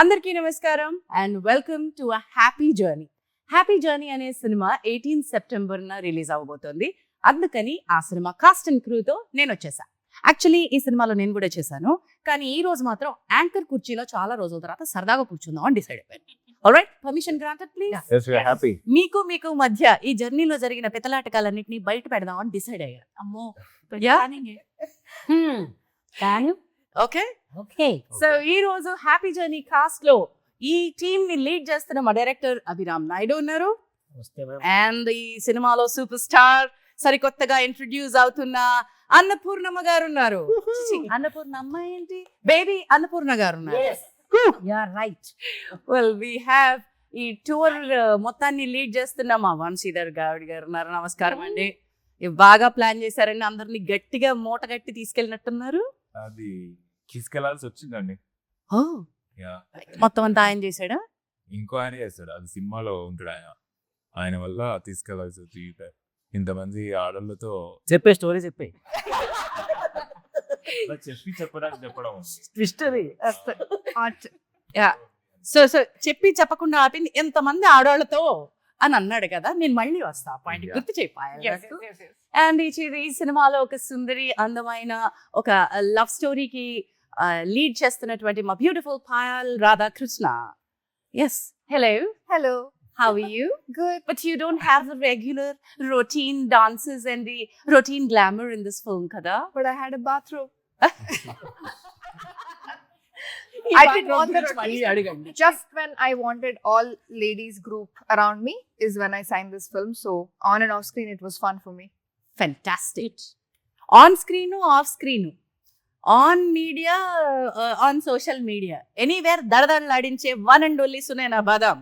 అందరికీ నమస్కారం and welcome to a happy journey. Happy journey అనే సినిమా 18 సెప్టెంబర్న రిలీజ్ అవబోతోంది. అందుకని ఆ సినిమా కాస్ట్ అండ్ క్రూతో నేను వచ్చేసా. యాక్చువల్లీ ఈ సినిమాలో నేను కూడా చేశాను, కానీ ఈ రోజు మాత్రం యాంకర్ కుర్చీలో చాలా రోజుల తర్వాత సరదాగా కూర్చుందాం అని డిసైడ్ అయిపోయాను. Alright, permission granted please. Yes, we are happy. మీకు మధ్య ఈ జర్నీలో జరిగిన పెతలాటకాలన్నింటినీ బయట పెడదాం అని డిసైడ్ అయ్యారు. అమ్మో, ఓకే ఓకే. సో ఈ రోజు హ్యాపీ జర్నీ కాస్ట్ లో ఈ టీమ్ ని లీడ్ చేస్తున్న మా డైరెక్టర్ అభిరామ్ నాయుడు ఉన్నారు. అండ్ ఈ సినిమాలో సూపర్ స్టార్ సరికొత్తగా ఇంట్రడ్యూస్ అవుతున్న అన్నపూర్ణమ్మ గారు ఉన్నారు. అన్నపూర్ణ అమ్మాయి ఏంటి, బేబీ అన్నపూర్ణ గారు ఉన్నారు. You are right. Well we have ఈ టూర్ మొత్తాన్ని లీడ్ చేస్తున్న మా వంశీధర్ గావిడ్ గారు ఉన్నారు. నమస్కారం అండి. బాగా ప్లాన్ చేశారండి, అందరినీ గట్టిగా మూట గట్టి తీసుకెళ్ళినట్టున్నారు. అది తీసుకెళ్లాల్సి వచ్చిందండి. మొత్తం అంతా ఆయన చేశాడా? ఇంకో ఆయన చేస్తాడు, అది సినిమాలో ఉంటాడు ఆయన. ఆయన వల్ల తీసుకెళ్లాల్సి వచ్చి ఇంతమంది ఆడళ్ళతో చెప్పే స్టోరీ చెప్పే చెప్పడం ట్విస్ట్ అది. సో చెప్పి చెప్పకుండా ఆపింది ఎంతమంది ఆడవాళ్ళతో అని అన్నాడు కదా. నేను మళ్ళీ వస్తా పాయింట్ గుర్తు చెప్పాను. అండ్ ఈ సినిమాలో ఒక సుందరి అందమైన ఒక లవ్ స్టోరీకి లీడ్ చేస్తున్నటువంటి మా beautiful Payal Radhakrishna. Yes, hello, how are you? Good. But you don't have the regular routine dances and the routine glamour in this film, kada? But I had a bathrobe. I did want the routine. Just when I wanted all ladies group around me is when I signed this film. So on and off screen, it was fun for me. Fantastic. On screen, off screen, on media, on social media, anywhere దడదడలాడించే one and only Sunaina badam.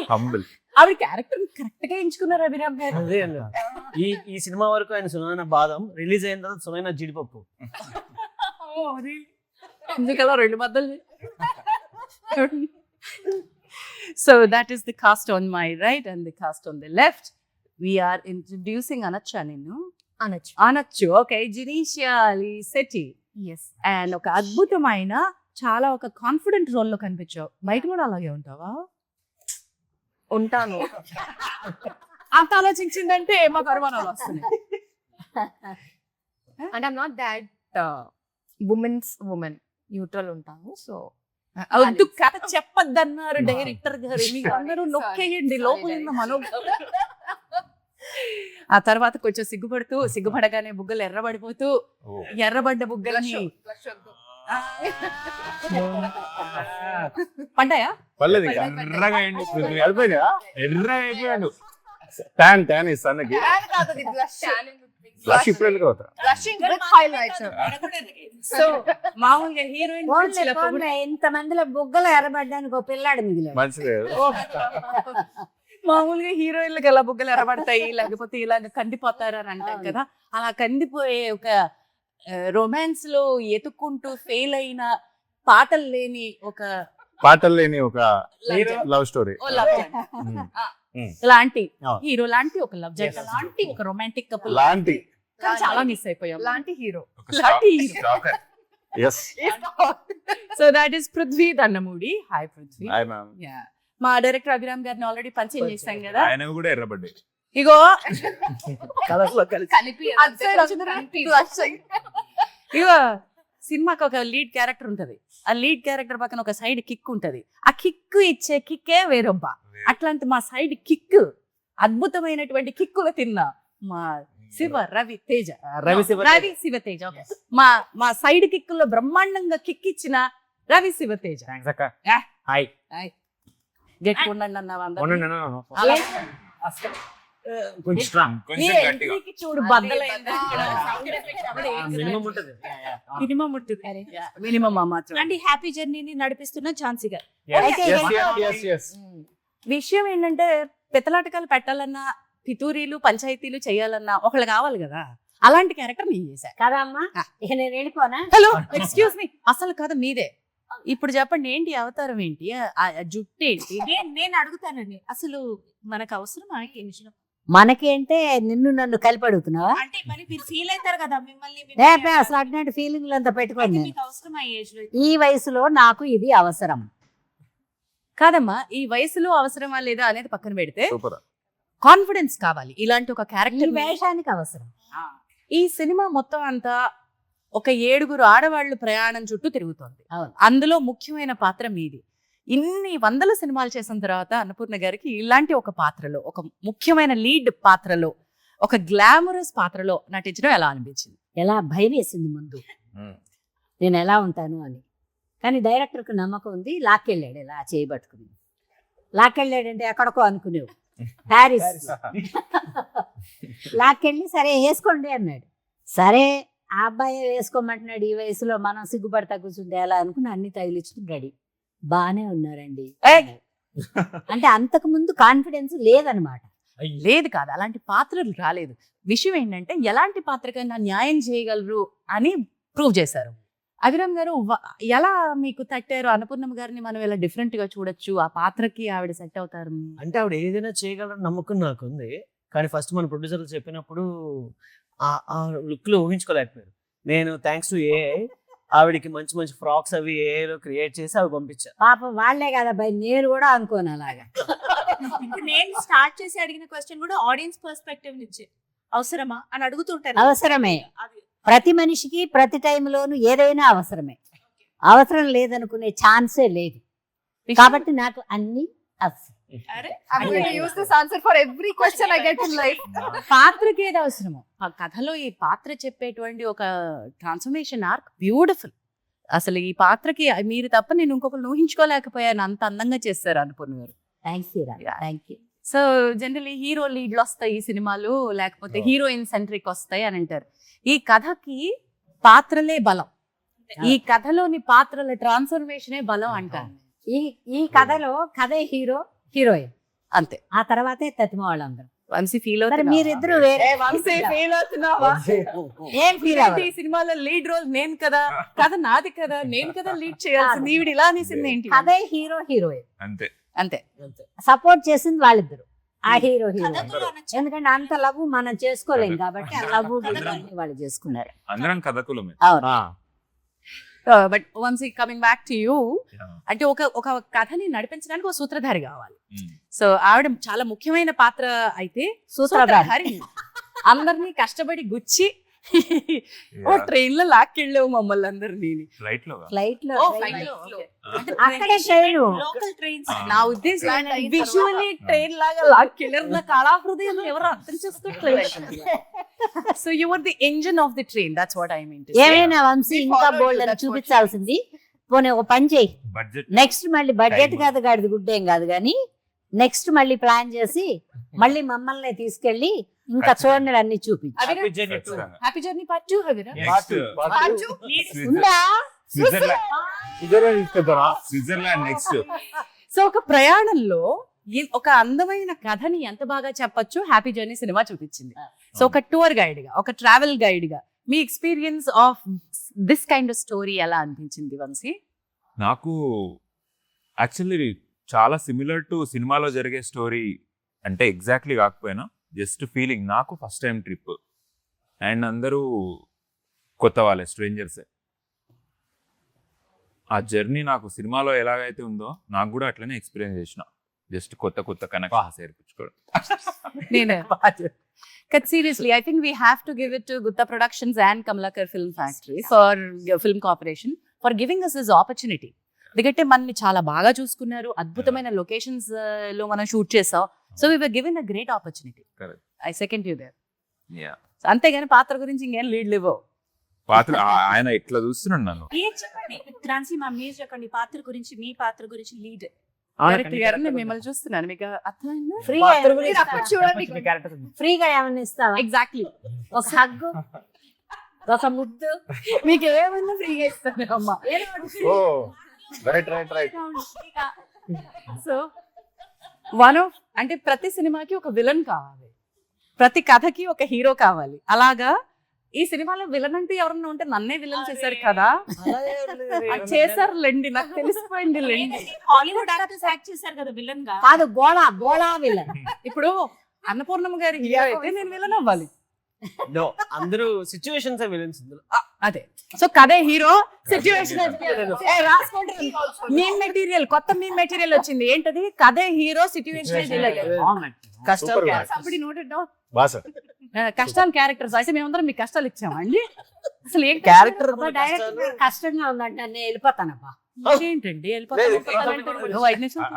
Humble. ఆవిడ character correct గా ఎంచుకున్నారు అభిరామ్ గారు. అదే అండి. ఈ cinema వరకు ఆయన సునైన బాదం, రిలీజ్ అయిన తర్వాత సునైన జీడిపప్పు. ఎందుకలా రెండు మద్దలు? So that is the cast on my right and the cast on the left. We are introducing Anacha Ninu. Anachu, okay, Jinisha Ali Sethi. Yes. And ఒక అద్భుతమైన చాలా ఒక కాన్ఫిడెంట్ రోల్ లో కనిపించావు. బయట కూడా అలాగే ఉంటావా? ఉంటాను. అంత ఆలోచించిందంటే మాకు అనుమానాలు వస్తున్నాయి. And I'm not that woman's woman. Neutral ఉంటాను. So వద్దు, కథ చెప్పద్దన్నారు డైరెక్టర్ గారు. మీకు అందరూ నొక్కేయండి లోపల మనోభావం. ఆ తర్వాత కొంచెం సిగ్గుపడగానే బుగ్గలు ఎర్రబడిపోతూ ఎర్రబడ్డ బుగ్గలని పడ్డాయా? పర్లేదు, ఎర్రగా అయిపోయాడు. ట్యాన్ ఇస్తానికి ఫ్లాష్ ఇప్పుడు ఎందుకు అవుతా? blushing with highlighter. సో మామూలుగా హీరోయిన్ ఇంత మందిలో బుగ్గలు ఎర్రబడ్డానికి ఒక పిల్లాడు మిగిలాడు. మంచిది. మామూలుగా హీరోయిన్లకు ఎలా బుగ్గలు ఎర్రబడతాయి, లేకపోతే ఇలాగ కందిపోతారు అని అంటారు కదా. అలా కందిపోయే ఒక రొమాన్స్ లో ఎతుక్కుంటూ ఫెయిల్ అయిన పాటలు లేని ఒక లవ్ స్టోరీ లాంటి హీరో లాంటి ఒక లవ్ జంట లాంటి ఒక రొమాంటిక్ కపుల్ లాంటి చాలా మిస్ అయిపోయాం. లాంటి hero. So that is Prithvi Dannamudi. Hi Prithvi. Hi ma'am. మా డైరెక్టర్ అభిరామ్ గారిని ఆల్రెడీ పరిచయం చేశాం కదా. ఆయన కూడా ఎర్రబడ్డాయి. ఇగో కలిపి ఇగో సినిమాకి ఒక లీడ్ క్యారెక్టర్ ఉంటది. ఆ లీడ్ క్యారెక్టర్ పక్కన ఒక సైడ్ కిక్ ఉంటది. ఆ కిక్ ఇచ్చే కిక్కే వేరొబ్బా. అట్లాంటి మా సైడ్ కిక్, అద్భుతమైనటువంటి కిక్కులు తిన్నా మా రవి శివతేజ. మా సైడ్ కిక్కుల్లో బ్రహ్మాండంగా కిక్ ఇచ్చిన రవి శివతేజ. గట్టి ఉండండి అన్నావా? చూడు మినిమం మాత్రం. అంటే హ్యాపీ జర్నీని నడిపిస్తున్న ఝాన్సీ గారు. విషయం ఏంటంటే పెత్తలాటకాలు పెట్టాలన్నా, పితూరీలు పంచాయతీలు చేయాలన్నా ఒకళ్ళు కావాలి కదా. అలాంటి క్యారెక్టర్ నేను చేశా కదా అమ్మా. ఇక నేను వెళ్ళిపోనా? హలో, ఎక్స్క్యూజ్ మీ, అసలు కథ మీదే. ఇప్పుడు చెప్పండి, ఏంటి అవతారం ఏంటి, ఆ జుట్టు ఏంటి? నేను అడుగుతానండి, అసలు మనకు అవసరం మనకేంటే నిన్ను నన్ను కలిపి అడుగుతున్నావా? అంటే మరి మీరు ఫీల్ అవుతారు కదా మిమ్మల్ని అసలు అట్లాంటి ఫీలింగ్లు అంతా పెట్టుకోండి నేను. మీకు అవసరం ఆ ఏజ్ లో ఈ వయసులో నాకు ఇది అవసరం. కాదమ్మా, ఈ వయసులో అవసరమా లేదా అనేది పక్కన పెడితే సూపర్. కాన్ఫిడెన్స్ కావాలి ఇలాంటి ఒక ఈ క్యారెక్టర్. వేషానికి అవసరం. ఈ సినిమా మొత్తం అంతా ఒక 7 ఆడవాళ్ళు ప్రయాణం చుట్టూ తిరుగుతోంది. అవును. అందులో ముఖ్యమైన పాత్ర మీది. ఇన్ని 100 సినిమాలు చేసిన తర్వాత అన్నపూర్ణ గారికి ఇలాంటి ఒక పాత్రలో, ఒక ముఖ్యమైన లీడ్ పాత్రలో, ఒక గ్లామరస్ పాత్రలో నటించడం ఎలా అనిపించింది? ఎలా భయం వేసింది ముందు నేను ఎలా ఉంటాను అని. కానీ డైరెక్టర్కి నమ్మకం ఉంది. లాక్కెళ్ళాడు ఇలా చేయబట్టుకుని. లాక్కెళ్ళాడంటే ఎక్కడికో అనుకునేవు, ప్యారిస్. లాక్కెళ్ళి సరే వేసుకోండి అన్నాడు. సరే ఆ అబ్బాయి వేసుకోమంటున్నాడు. ఈ వయసులో మనం సిగ్గుపడతా కూర్చుంటే ఎలా అనుకుని అన్ని తగిలించుకుని రెడీ. బాగానే ఉన్నారండి అంటే అంతకు ముందు కాన్ఫిడెన్స్ లేదనమాట. లేదు కాదు, అలాంటి పాత్రలు రాలేదు. విషయం ఏంటంటే ఎలాంటి పాత్రకైనా న్యాయం చేయగలరు అని ప్రూవ్ చేశారు. అభిరామ్ గారు ఎలా మీకు తట్టారు? అన్నపూర్ణమ్మ గారిని మనం ఇలా డిఫరెంట్ గా చూడొచ్చు, ఆ పాత్రకి ఆవిడ సెట్ అవుతారు అంటే ఆవిడ ఏదైనా చేయగలని నమ్మకం నాకు ఉంది. కానీ ఫస్ట్ మన ప్రొడ్యూసర్లు చెప్పినప్పుడు ఆ లుక్ లో ఊహించుకోలేకపోయారు. నేను థ్యాంక్స్ టు ఏఐ ఆవిడకి మంచి మంచి ఫ్రాక్స్ అవి ఏఐలో క్రియేట్ చేసి అవి పంపించా. పాపం వాళ్లే కదా భయ్, నేను కూడా అనుకోను అలాగా. నేను స్టార్ట్ చేసి అడిగిన క్వశ్చన్ కూడా ఆడియన్స్ పర్స్పెక్టివ్ నుంచి అవసరమా అని అడుగుతుంటారు. అవసరమే. అది ప్రతి మనిషికి ప్రతి టైంలోనూ ఏదైనా అవసరమే. అవసరం లేదనుకునే ఛాన్సే లేదు. కాబట్టి నాకు అన్ని అవసరం. అరే I'm going to use this answer for every question I get in life. పాత్రకి ఏది అవసరమో ఆ కథలో ఈ పాత్ర చెప్పేటువంటి ఒక ట్రాన్స్ఫర్మేషన్ ఆర్క్ బ్యూటిఫుల్. అసలు ఈ పాత్రకి మీరు తప్ప నేను ఇంకొకరు ఊహించుకోలేకపోయాను, అంత అందంగా చేస్తారు Annapurna garu. Thanks you thank you. So generally hero లీడ్లు వస్తాయి ఈ సినిమాలు, లేకపోతే హీరోయిన్ సెంట్రిక్ వస్తాయి అని అంటారు. ఈ కథకి పాత్రలే బలం, ఈ కథలోని పాత్రల ట్రాన్స్ఫర్మేషనే బలం అంటారు. ఈ కథలో కథే హీరో హీరోయిన్ అంతే. ఆ తర్వాతే తతిమ వాళ్ళందరూ. వంశీ ఫీల్ మరి అవుతుంది. మీరిద్దరు వేరే ఏం ఫీల్ అవ్వరు. ఈ సినిమాలో లీడ్ రోల్ నేను కదా, కథ నాది కదా, నేను కదా లీడ్ చేయాల్సింది, ఈవిడ ఇలా అనేసింది ఏంటి? కథే హీరో హీరోయిన్ అంతే. అంతే. సపోర్ట్ చేసింది వాళ్ళిద్దరు, ఆ హీరో హీరోయిన్. కథకులు అనొచ్చు. ఎందుకంటే అంత లవ్ మనం చేసుకోలేం కాబట్టి ఆ లవ్ వాళ్ళు చేసుకున్నారు. అందరం కథకులమే. అవును. But Vamshi coming back to you, అంటే ఒక కథని నడిపించడానికి ఒక సూత్రధారి కావాలి. సో ఆవిడ చాలా ముఖ్యమైన పాత్ర అయితే సూత్రధారి. అందరినీ కష్టపడి గుచ్చి ఓ ట్రైన్ లో లాక్కెళ్ళావు మమ్మల్ని అందరినీ. ఫ్లైట్ లో ఫ్లైట్ లో flight లో, okay. అక్కడే ట్రైన్. లోకల్ ట్రైన్స్ నా ఉద్దేశం విజువల్లీ ట్రైన్ లాగా లాక్కెళ్ళారు. నా కళా హృదయం ఎవరు అర్థం చేసుకోవట్లేదు. So you are the engine of the train, that's what I mean. ఏమైనా వంశీ ఇంకా బోల్డ్ అని చూపించాల్సింది. పోనీ ఒక పని చేయి, బడ్జెట్ నెక్స్ట్ మళ్ళీ బడ్జెట్ కాదు గాడిది గుడ్డేం కాదు కానీ నెక్స్ట్ మళ్ళీ ప్లాన్ చేసి మళ్ళీ మమ్మల్ని తీసుకెళ్ళి ఇంకా చూడండి అన్ని చూపించు. Happy journey part 2 హవిరా. ఉందా? Switzerland next. సో ఒక ప్రయాణంలో ఒక అందమైన కథని ఎంత బాగా చెప్పొచ్చు హ్యాపీ జర్నీ సినిమా చూపించింది. సో ఒక టూర్ గైడ్ గా, ఒక ట్రావెల్ గైడ్ గా మీ experience of this kind of story ఎలా అనిపించింది వంశీ? నాకు యాక్చువల్లీ చాలా సిమిలర్ టు సినిమాలో జరిగే స్టోరీ, అంటే ఎగ్జాక్ట్లీ కాకపోయినా జస్ట్ ఫీలింగ్. నాకు ఫస్ట్ టైం ట్రిప్ అండ్ అందరూ కొత్త వాళ్ళే, స్ట్రేంజర్సే. ఆ జర్నీ నాకు సినిమాలో ఎలాగైతే ఉందో నాకు కూడా అట్లనే ఎక్స్పీరియన్స్ చేసిన. జస్ట్ కొత్త కనుక సేర్పించుకోవడం. But seriously, I think we have to give it to Gupta Productions and Kamalakar Film Factory for Film Corporation for giving us this opportunity. ఎందుకంటే మనల్ని చాలా బాగా చూసుకున్నారు, అద్భుతమైన లొకేషన్స్ లో మనం షూట్ చేసాం. So we were given a great opportunity. Correct. I second you there. అంతేగాని పాత్ర గురించి ఇంకేం లీడ్ లేవో. పాత్ర ఆయన ఇట్లా చూస్తున్నాడు నన్ను. ఏం చెప్పండి క్రాంతి మ్యామ్, మీరు చెప్పండి పాత్ర గురించి, మీ పాత్ర గురించి లీడ్. డైరెక్టర్ గారు నేను మిమ్మల్ని చూస్తున్నాను, మీకు అర్థమైందా? ఫ్రీగా ఏమన్నా ఇస్తావా? ఎగ్జాక్ట్లీ. ఒక హగ్గు, ఒక ముద్దు, మీకు ఏమన్నా ఫ్రీగా ఇస్తాను అమ్మా. సో అంటే ప్రతి సినిమాకి ఒక విలన్ కావాలి, ప్రతి కథకి ఒక హీరో కావాలి. అలాగా ఈ సినిమాలో విలన్ అంటూ ఎవరన్నా ఉంటే నన్నే విలన్ చేశారు కదా. చేశారు లేండి, నాకు తెలిసిపోయింది లేండి. హాలీవుడ్ యాక్టర్స్ యాక్ట్ చేశారు కదా విలన్ గా. కాదు గోళా విలన్. ఇప్పుడు అన్నపూర్ణమ్మ గారి హీరో అయితే నేను విలన్ అవ్వాలి. నో, అందరూ సిచ్యువేషన్స్ విలన్స్ ఇందులో. అదే సో కదే హీరో, సిచ్యువేషన్ మీమ్ మెటీరియల్, కొత్త మీమ్ మెటీరియల్ వచ్చింది. ఏంటది? కదే హీరో, సిచ్యువేషన్ కష్టాలు సంబడి నోటెడ్ డౌన్. బాస కష్టాలు క్యారెక్టర్స్ అయితే మేమందరం మీకు కష్టాలు ఇచ్చామండి. అసలు ఏం క్యారెక్టర్ డైరెక్ట్ కష్టంగా ఉందంటే నేను వెళ్ళిపోతానబ్బా. ఏంటండి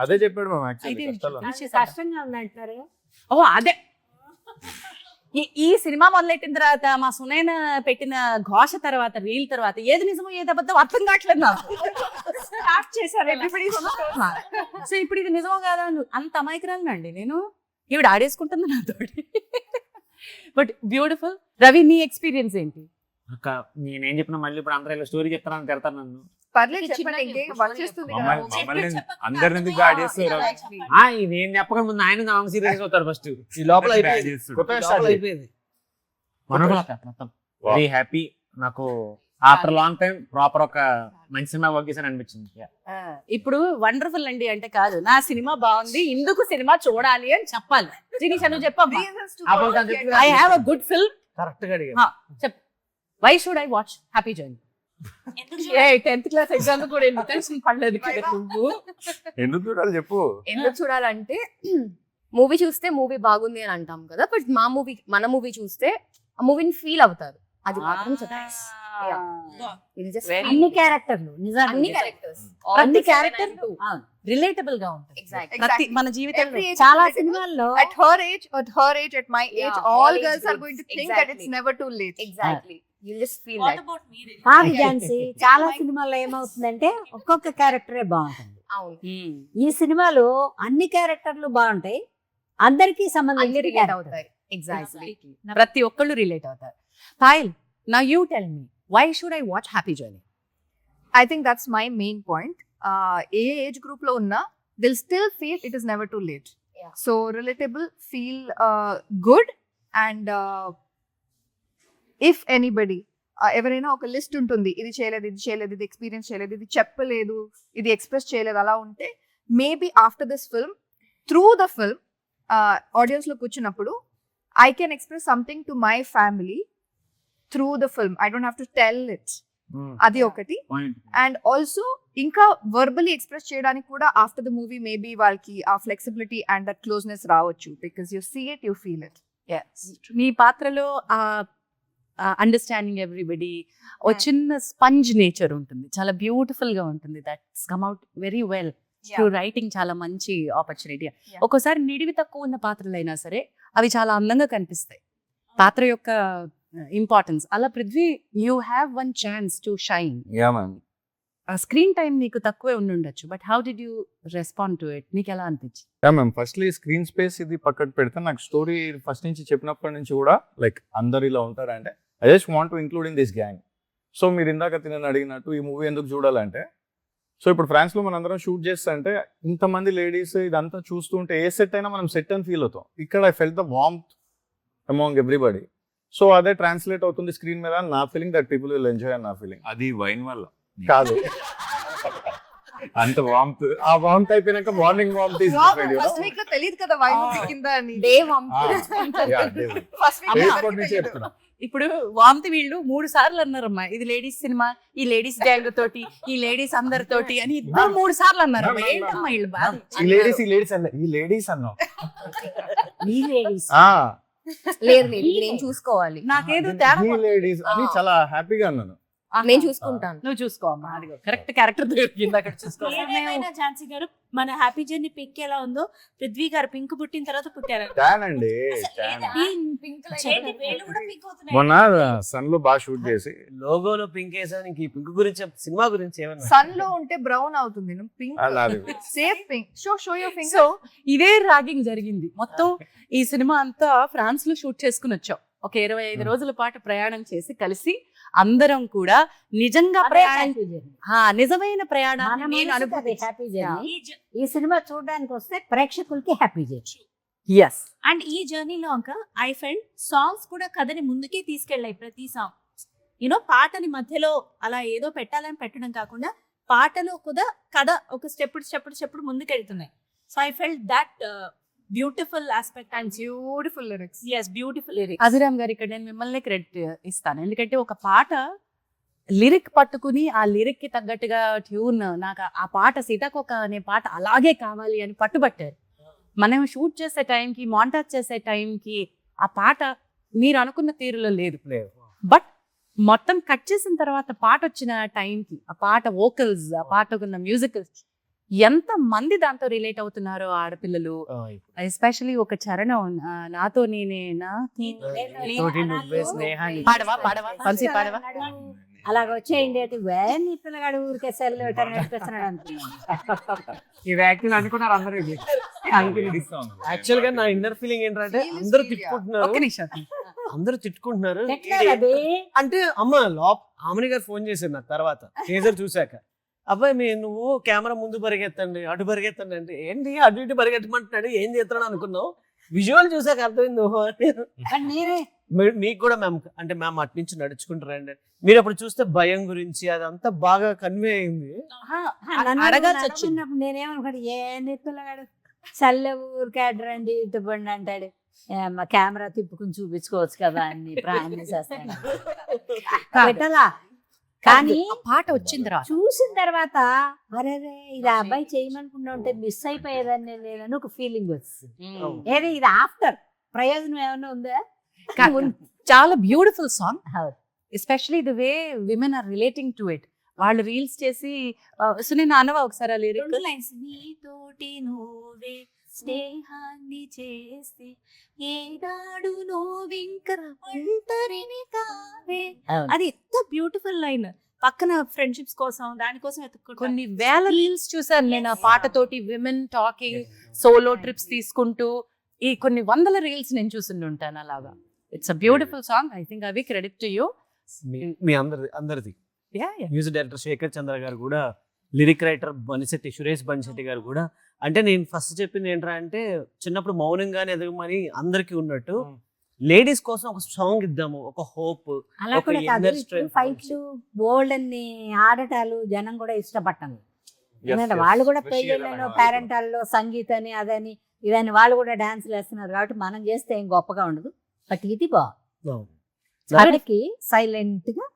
అదే చెప్పాడు మ్యామ్. అయితే యాక్చువల్లీ కష్టంగా ఉందంటారు. ఓ అదే ఈ సినిమా మొదలెట్టిన తర్వాత మా సునైన పెట్టిన ఘోష తర్వాత, రీల్ తర్వాత ఏది నిజమో ఏది అబద్ధం అర్థం కావట్లేదు నాకు. స్టార్ట్ చేశారు సో ఇప్పుడు ఇది నిజమో కాదా? అంత అమాయకురాలండి నేను. ఈవిడ ఆడేసుకుంటుంది నాతోటి. But beautiful. రవి, నీ ఎక్స్పీరియన్స్ ఏంటి? నేనేం చెప్పినా మళ్ళీ ఇప్పుడు అందరూ స్టోరీ చెప్తానని తిడతాను నన్ను. పర్లేదు చెప్పండి, ఇంకేం వచ్చేస్తుంది కదా. మమ్మల్ని అందరి ఎందుకు గాడ్ చేస్తారు? నేను చెప్పక ముందు ఆయన సీరియస్ అవుతాడు ఫస్ట్. ఈ లోపల అయిపోయింది. మొత్తం వెరీ హ్యాపీ. నాకు ఆఫ్టర్ లాంగ్ టైం ప్రాపర్ ఒక మంచి సినిమా వర్క్ చేశాను అనిపించింది. ఇప్పుడు వండర్ఫుల్ అండి అంటే కాదు, నా సినిమా బాగుంది, ఇందుకు సినిమా చూడాలి అని చెప్పాలి. జినీష్ నువ్వు చెప్పమ్మా. I have a good film. Correct గా అడిగాను. చెప్. Why should I watch happy journey? 10th class exam కూడా టెన్షన్ పడలేదు కదా నువ్వు. ఎందుకు చూడాలి చెప్పు. ఎందుకు చూడాలంటే మూవీ చూస్తే మూవీ బాగుంది అని అంటాం కదా, బట్ మన మూవీ చూస్తే ఆ మూవీని ఫీల్ అవుతారు. అది మాత్రం అన్ని క్యారెక్టర్లు నిజాన్ని అన్ని క్యారెక్టర్స్, ప్రతి క్యారెక్టర్ రిలేటబుల్ గా ఉంటుంది. Exactly. ప్రతి మన జీవితంలో Every age చాలా is relatable. సినిమాల్లో At her age, at my age, Yeah, all all age girls are groups. going to think Exactly. that it's never too late. Exactly you just feel what that. About మీరు? కాదు ఝాన్సీ, చాలా సినిమాల్లో ఏమవుతుందంటే ఒక్కొక్క క్యారెక్టరే బాగుంటుంది. అవును, ఈ సినిమాలో అన్ని క్యారెక్టర్లు బాగుంటాయి, అందరికీ అన్ని సంబంధించి రిలేట్ అవుతాయి. ఎగ్జాక్ట్లీ. ప్రతి ఒక్కళ్ళు రిలేట్ అవుతారు. Payal, now you tell me, why should I watch happy journey? I think that's my main point. ఏ ఏజ్ గ్రూప్ లో ఉన్నా they'll still feel it is never too late. Yeah. So relatable, feel good, and if anybody ఎవరైనా ఒక list ఉంటుంది, ఇది చేయలేదు, ఇది experience చేయలేదు, ఇది చెప్పలేదు, ఇది ఎక్స్ప్రెస్ చేయలేదు, అలా ఉంటే maybe after this film, through the film audience లో కూర్చున్నప్పుడు I can express something to my family through the film. I don't have to tell it. అది ఒకటి. అండ్ ఆల్సో ఇంకా వర్బలీ ఎక్స్ప్రెస్ చేయడానికి కూడా ఆఫ్టర్ ద మూవీ మేబీ వాళ్ళకి ఆ flexibility and that closeness రావచ్చు, because you see it, you feel it. మీ పాత్రలో అండర్స్టాండింగ్ ఎవ్రీబడి, ఓ చిన్న స్పంజ్ నేచర్ ఉంటుంది, చాలా బ్యూటిఫుల్ గా ఉంటుంది. That's come out very well through writing. చాలా మంచి ఆపర్చునిటీ. ఒక్కోసారి నిడివి తక్కువ ఉన్న పాత్రలైనా సరే అవి చాలా అందంగా కనిపిస్తాయి, పాత్ర యొక్క ఇంపార్టెన్స్. అలా Prithvi, you have one chance to shine. Yeah ma'am. Screen time నీకు తక్కువే ఉండొచ్చు, but how did you respond to it? నీకు ఎలా అనిపించింది? Yeah ma'am, firstly screen space ఇది పక్కకు పెడితే, నాకు స్టోరీ ఫస్ట్ నుంచి చెప్పినప్పటి నుంచి కూడా లైక్ అందరు ఇలా ఉంటారంటే I just want to include in this gang. So మీరు ఇందాక తినని అడిగినట్టు ఈ మూవీ ఎందుకు చూడాలంటే, సో ఇప్పుడు ఫ్రాన్స్లో మనం అందరం షూట్ చేస్తే అంటే ఇంతమంది లేడీస్ ఇదంతా చూస్తుంటే ఏ సెట్ అయినా మనం సెట్ అని ఫీల్ అవుతాం. ఇక్కడ I felt the warmth among everybody. So అదే ట్రాన్స్లేట్ అవుతుంది స్క్రీన్ మీద. నా feeling that people will enjoy అని నా ఫీలింగ్. అది వైన్ వల్ల కాదు, అంత వామ్త్. ఆ వార్మ్త్ అయిపోయినాక మార్నింగ్ వార్మ్త్ ఫస్ట్ వీక్ లో తెలియదు కదా వైన్ కింద అని. డే వన్ ఫస్ట్ వీక్ నుంచి చెప్తున్నా. ఇప్పుడు వామ్తి వీళ్ళు 3 సార్లు అన్నారమ్మా, ఇది లేడీస్ సినిమా, ఈ లేడీస్ గ్యాంగ్ తోటి, ఈ లేడీస్ అందరితోటి అని ఇద్దరు 3 సార్లు అన్నారు. ఏంటమ్మా వీళ్ళు బాధ? ఈ లేడీస్ అన్నాం. ఈ ladies. లేదు నేను చూసుకోవాలి, నాకేదో తేడా. ఈ లేడీస్ అని చాలా హ్యాపీగా అన్నాను. నేను చూసుకుంటాను. నువ్వు చూసుకో అమ్మా, అదిగో కరెక్ట్ క్యారెక్టర్ దొరికింది అక్కడ. చూసుకో. ఏమైనా ఝాన్సీ గారు, మన హ్యాపీ జర్నీ పింక్ ఎలా ఉందో, పృథ్వీ గారు పింక్ పుట్టిన తర్వాత పుట్టారు. ట్యాన్ అండి, చేతి వేళ్ళు కూడా పింక్ అవుతున్నాయి. మొన్న సన్ లో బాగా షూట్ చేసి లోగోలో పింక్ వేసాను. ఇంక ఈ పింక్ గురించి సినిమా గురించి ఏమన్నా? సన్ లో ఉంటే బ్రౌన్ అవుతుంది, పింక్ నాది safe pink. Show your finger. So ఇదే ర్యాగింగ్ జరిగింది మొత్తం. ఈ సినిమా అంతా ఫ్రాన్స్ లో షూట్ చేసుకుని వచ్చాం. ఒక 25 రోజుల పాటు ప్రయాణం చేసి కలిసి అందరం కూడా నిజంగా ప్రయాణం, నిజమైన ప్రయాణాన్ని నేను అనుభూతి. Happy journey. ఈ సినిమా చూడడానికి వస్తే ప్రేక్షకులకి హ్యాపీ జర్నీ. Yes. అండ్ ఈ జర్నీలో అంక ఐ ఫెల్ట్ సాంగ్స్ కూడా కథని ముందుకే తీసుకెళ్ళాయి. ప్రతి సాంగ్ పాటని మధ్యలో అలా ఏదో పెట్టాలని పెట్టడం కాకుండా పాటలో కూడా కథ ఒక స్టెప్ ముందుకెళ్తున్నాయి. So I felt that beautiful aspect and beautiful lyrics. Beautiful lyrics. Abhiram garu ఇక్కడ నేను మిమ్మల్ని క్రెడిట్ ఇస్తాను, ఎందుకంటే ఒక పాట లిరిక్ పట్టుకుని ఆ లిరిక్ కి తగ్గట్టుగా ట్యూన్, నాకు ఆ పాట సీతాకోక అనే పాట అలాగే కావాలి అని పట్టుబట్టారు. మనం షూట్ చేసే టైంకి, మాంటాజ్ చేసే టైంకి ఆ పాట మీరు అనుకున్న తీరులో లేదు. బట్ మొత్తం కట్ చేసిన తర్వాత పాట వచ్చిన టైంకి ఆ పాట వోకల్స్, ఆ పాటకున్న మ్యూజికల్స్, ఎంత మంది దాంతో రిలేట్ అవుతున్నారో ఆడపిల్లలు. ఎస్పెషలీ ఒక చరణం నాతో నేనే తోటి నువ్వే స్నేహాన్ని. పాడవా వంశీ పాడవా. అలాగ వచ్చేయండి అయితే నీ పిల్లగాడు ఊరికే సెల్ నడిపిస్తున్నాడు అనుకున్నాను. ఇది యాక్టింగ్ అనుకున్నారు అందరూ. యాక్చువల్ గా నా ఇన్నర్ ఫీలింగ్ ఏంటంటే అందరూ తిట్టుకుంటున్నారు, ఒక్క నిమిషం. అందరూ తిట్టుకుంటున్నారు ఎట్లా అబ్బే? అంటే ఆమెని గారు ఫోన్ చేశారు నాకు తర్వాత టీజర్ చూశాక. అబ్బాయి నువ్వు కెమెరా ముందు పరిగెత్తండి, అటు పరిగెత్తండి అంటే ఏంటి అటు ఇటు పరిగెత్తమంటున్నాడు, ఏం చేస్తున్నాడు అనుకున్నావు. విజువల్ చూసాక అర్థమైంది. కానీ మీరే మీకు కూడా మ్యామ్ అంటే మ్యామ్ అటు నుంచి నడుచుకుంటారండి. మీరు అప్పుడు చూస్తే భయం గురించి అదంతా బాగా కన్వే అయింది. నన్ను అడగాల్సి వచ్చింది. అడుగుతున్నప్పుడు నేనేమనుకోండి, ఏ పిల్లగాడు చల్ల ఊరికే అడ్రండి ఇటుబండి అంటాడు, మా కెమెరా తిప్పుకుని చూపించుకోవచ్చు కదా అని ప్రామిస్ చేస్తాను పెట్టాలా. కానీ ఆ పాట వచ్చిన తర్వాత చూసిన తర్వాత అరే ఇది ఆ అబ్బాయి చేయమనుకున్నా ఉంటే మిస్ అయిపోయేదాన్ని నేను ఒక ఫీలింగ్ వచ్చింది. ఏది ఇది ఆఫ్టర్ ప్రయోజనం ఏమైనా ఉందా? చాలా బ్యూటిఫుల్ సాంగ్, అవును. Especially the way women are relating to it. వాళ్ళు రీల్స్ చేసి సునీల్ అనవా ఒకసారి ఆ లిరిక్. నీతోటి నువ్వే స్నేహాన్ని చేసి ఏనాడు నువ్వింక ఒంటరిని కావే. అవును. అది ఎంత బ్యూటిఫుల్ లైన్. పక్కన ఫ్రెండ్షిప్స్ కోసం దానికోసం ఎత్తుక్కుంటా. కొన్ని వేల రీల్స్ చూసాను నేను ఆ పాటతోటి, విమెన్ టాకింగ్, సోలో ట్రిప్స్ తీసుకుంటూ ఈ కొన్ని వందల రీల్స్ నేను చూసి ఉంటాను అలాగా. It's a beautiful song. I think అవి క్రెడిట్ టు యూ. మీ అందరిది. మ్యూజిక్ డైరెక్టర్ శేఖర్ చంద్ర గారు కూడా, లిరిక్ రైటర్ సురేష్ బన్శెట్టి గారు కూడా. అంటే నేను ఫస్ట్ చెప్పింది ఏంట్రా అంటే, చిన్నప్పుడు మౌనంగానే ఎదగమని అందరికీ ఉన్నట్టు లేడీస్ కోసం ఒక సాంగ్ ఇద్దాము, ఒక హోప్. అలా ఒక కూడా inner కాదు, strength. ఫైట్లు బోల్డ్ అన్ని ఆడటాలు జనం కూడా ఇష్టపడతాను. ఎందుకంటే వాళ్ళు కూడా పెళ్ళిళ్ళలో పేరెంటాల్లో సంగీతని అదని ఇదని వాళ్ళు కూడా డాన్సులు వేస్తున్నారు కాబట్టి మనం చేస్తే ఏం గొప్పగా ఉండదు. బట్ ఇది బాగుంది, సైలెంట్ గా.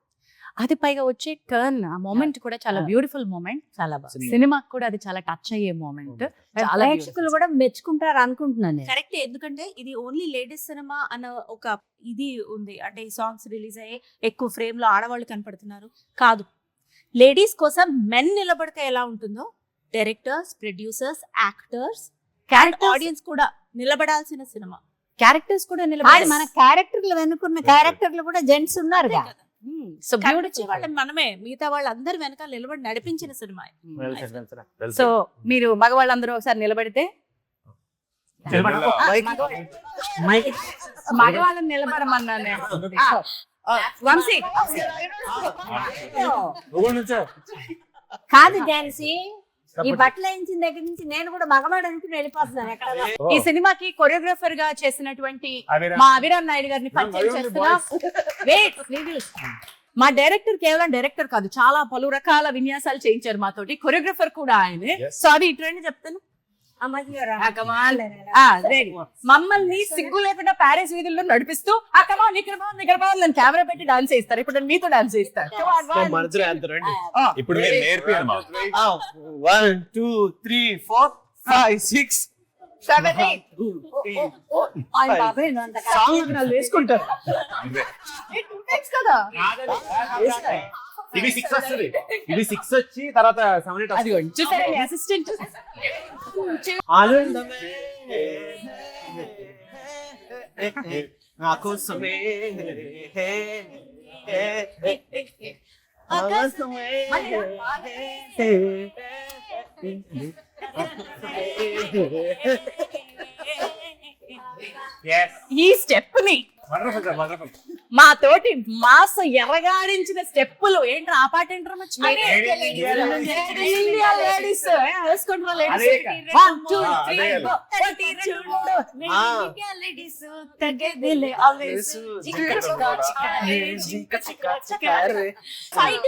అది పైగా వచ్చే టర్న్, ఆ మూమెంట్ కూడా చాలా బ్యూటిఫుల్ మూమెంట్. చాలా బాగుంది. సినిమాకి కూడా అది చాలా టచ్ అయ్యే మూమెంట్. చాలా ప్రేక్షకులు కూడా మెచ్చుకుంటారు అనుకుంటున్నాను నేను. కరెక్ట్. ఎందుకంటే ఇది ఓన్లీ లేడీస్ సినిమా అన్న ఒక ఇది ఉంది. అంటే ఈ సాంగ్స్ రిలీజ్ అయ్యి ఎక్కువ ఫ్రేమ్ లో ఆడవాళ్ళు కనపడుతున్నారు కాదు. లేడీస్ కోసం మెన్ నిలబడితే ఎలా ఉంటుందో డైరెక్టర్స్, ప్రొడ్యూసర్స్, యాక్టర్స్, ఆడియన్స్ కూడా నిలబడాల్సిన సినిమా. క్యారెక్టర్స్ కూడా కానీ మన క్యారెక్టర్లు వెనుకున్న క్యారెక్టర్లు కూడా జెంట్స్ ఉన్నారు. సో కనిపించే వాళ్ళని మనమే, మిగతా వాళ్ళందరూ వెనకాల నిలబడి నడిపించిన సినిమా. సో మీరు మగవాళ్ళందరూ ఒకసారి నిలబడితే, మగవాళ్ళని నిలబడమన్నాను నేను. వంశీ కాదు ఝాన్సీ, ఈ బట్టలు వేయించిన దగ్గర నుంచి నేను కూడా మగవాడు అనుకుని వెళ్ళిపోతున్నాను ఎక్కడ. ఈ సినిమాకి కొరియోగ్రాఫర్ గా చేసినటువంటి మా అభిరామ్ నాయుడు గారిని పరిచయం చేస్తున్నా. మా డైరెక్టర్ కేవలం డైరెక్టర్ కాదు, చాలా పలు రకాల విన్యాసాలు చేయించారు మాతోటి. కొరియోగ్రాఫర్ కూడా ఆయనే. సో అది ఇట్రండి చెప్తాను. మమ్మల్ని సిగ్గు లేకుండా ప్యారిస్ వీధుల్లో నడిపిస్తూ నేను కెమెరా పెట్టి డాన్స్ చేస్తారు. ఇప్పుడు నేను మీతో డాన్స్ చేస్తాను. ఇప్పుడు మీరు నేర్పియండి మాకు. 1 2 3 4 5 6 7 8 సాంగ్ వేసుకుంటారు. ఇది 6 వస్తుంది, ఇది 6 వచ్చి తర్వాత 7 8 అది చూసారా అసిస్టెంట్. నాకోసమే ఈ స్టెప్ ని మా తోటి మాస్ ఎర్రగాడించిన స్టెప్పులు ఏంట్రా, ఆ పాట ఏంట్రా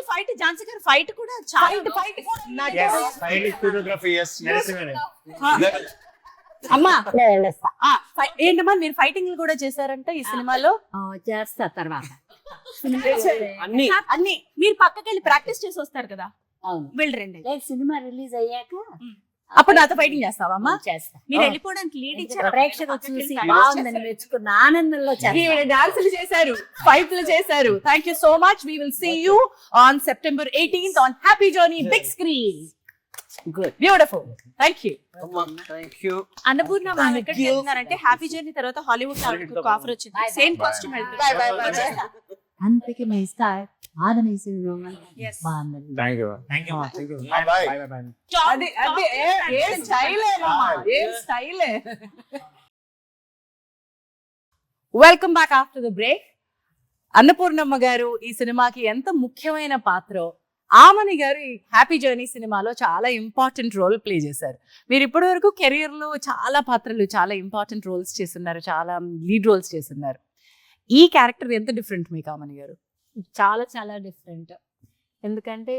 ఫైట్ ఝాన్సీ గారు ఫైట్ కూడా చాలా ఫైట్ కొరియోగ్రఫీ. అమ్మా వెళ్ళొస్తా. ఏంటమ్మా మీరు ఫైటింగ్ కూడా చేశారంట ఈ సినిమాలో? చేస్తా తర్వాత. అన్ని అన్ని మీరు పక్కకి వెళ్ళి ప్రాక్టీస్ చేసి వస్తారు కదా, అవును. వెళ్ళరండి. లేదు, సినిమా రిలీజ్ అయ్యాక అప్పుడు నాతో ఫైటింగ్ చేస్తావమ్మా? చేస్తా. మీరు వెళ్ళిపోవడానికి లీడ్ ఇచ్చారు, ప్రేక్షకులు చూసి బాగుందని మెచ్చుకున్న ఆనందంలో చేస్తా. డాన్సులు చేశారు, ఫైట్లు చేశారు. Thank you so much. We will see you on September 18th on happy journey big screen. Good, beautiful. Thank you. Thank you. Annapurna ma'am ఎక్కడికి వెళ్తున్నారంటే హ్యాపీ జర్నీ తర్వాత హాలీవుడ్ ఆవిడకి ఆఫర్ వచ్చింది, సేమ్ కాస్ట్యూమ్ వెళ్తుంది. అంతకి మీ స్టార్ ఆదనేసి Yes. బాగుంది. Thank you. Bye. అది ఏం స్టైలే మామా, ఏం స్టైలే. Welcome back after the break. Annapurnamma garu ఈ సినిమాకి ఎంత ముఖ్యమైన పాత్ర, ఆమని గారు ఈ హ్యాపీ జర్నీ సినిమాలో చాలా ఇంపార్టెంట్ రోల్ ప్లే చేశారు. మీరు ఇప్పటి వరకు కెరియర్ లో చాలా పాత్రలు, చాలా ఇంపార్టెంట్ రోల్స్ చేస్తున్నారు, చాలా లీడ్ రోల్స్ చేస్తున్నారు. ఈ క్యారెక్టర్ ఎంత డిఫరెంట్ మీకు ఆమని గారు? చాలా చాలా డిఫరెంట్. ఎందుకంటే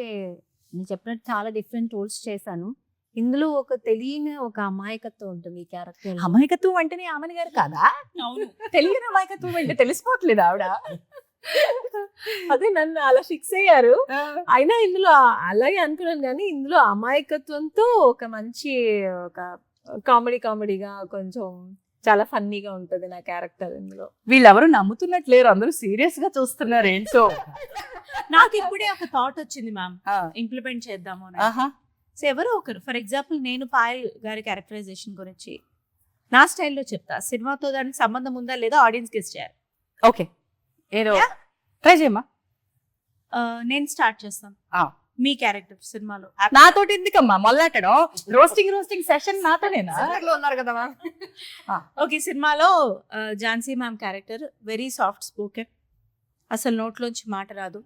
నేను చెప్పినట్టు చాలా డిఫరెంట్ రోల్స్ చేశాను. ఇందులో ఒక తెలియని ఒక అమాయకత్వం ఉంటుంది ఈ క్యారెక్టర్. అమాయకత్వం అంటేనే ఆమని గారు కాదా? అవును, తెలియని అమాయకత్వం అంటే తెలిసిపోవట్లేదు ఆవిడ. అదే నన్ను అలా ఫిక్స్ అయ్యారు. అయినా ఇందులో అలాగే అనుకున్నాను, కానీ ఇందులో అమాయకత్వంతో ఒక మంచి ఒక కామెడీగా కొంచెం చాలా ఫన్నీగా ఉంటది నా క్యారెక్టర్ ఇందులో. వీళ్ళెవరు నమ్ముతున్నట్లేరు, అందరూ సీరియస్ గా చూస్తున్నారు ఏంటో. నాకు ఇప్పుడే ఒక థాట్ వచ్చింది మ్యామ్, ఇంప్లిమెంట్ చేద్దాము అని. సో ఎవరో ఒకరు, ఫర్ ఎగ్జాంపుల్ నేను పాయల్ గారి క్యారెక్టరైజేషన్ గురించి నా స్టైల్లో చెప్తా, సినిమాతో దానికి సంబంధం ఉందా లేదా ఆడియన్స్ గెస్ చేయాలి. ఓకే, ఏదో ట్రై చేయమ్మా. నేను స్టార్ట్ చేస్తాను. మీ క్యారెక్టర్ సినిమాలో నాతోటి ఎందుకమ్మా మొదలెట్టడం? రోస్టింగ్ సెషన్ నాతోనేనా? లో ఉన్నారు కదా మ్యామ్. ఓకే, సినిమాలో Jhansi ma'am character very soft spoken, అసలు నోట్లోంచి మాట రాదు,